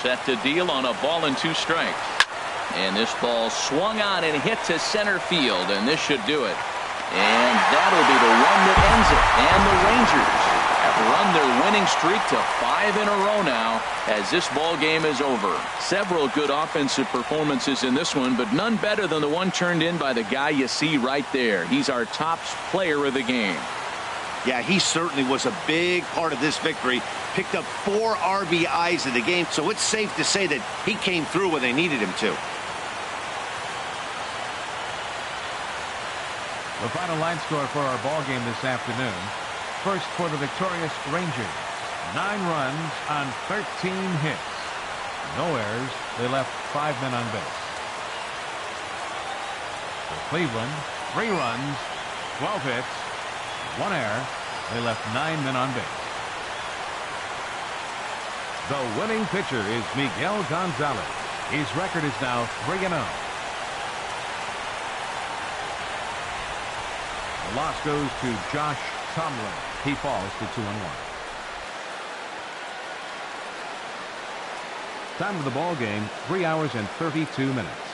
[SPEAKER 1] Set to deal on a ball and 2 strikes. And this ball swung on and hit to center field, and this should do it. And that'll be the one that ends it. And the Rangers have run their winning streak to 5 in a row now as this ball game is over. Several good offensive performances in this one, but none better than the one turned in by the guy you see right there. He's our top player of the game.
[SPEAKER 4] Yeah, he certainly was a big part of this victory. Picked up 4 RBIs in the game, so it's safe to say that he came through when they needed him to.
[SPEAKER 3] The final line score for our ball game this afternoon. First for the victorious Rangers. 9 runs on 13 hits. No errors. They left 5 men on base. For Cleveland, 3 runs, 12 hits, 1 error. They left 9 men on base. The winning pitcher is Miguel Gonzalez. His record is now 3-0. The loss goes to Josh Tomlin. He falls to 2-1. Time of the ball game, 3 hours and 32 minutes.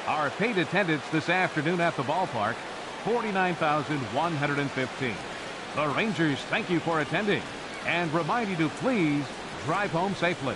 [SPEAKER 3] Our paid attendance this afternoon at the ballpark, 49,115. The Rangers thank you for attending and remind you to please drive home safely.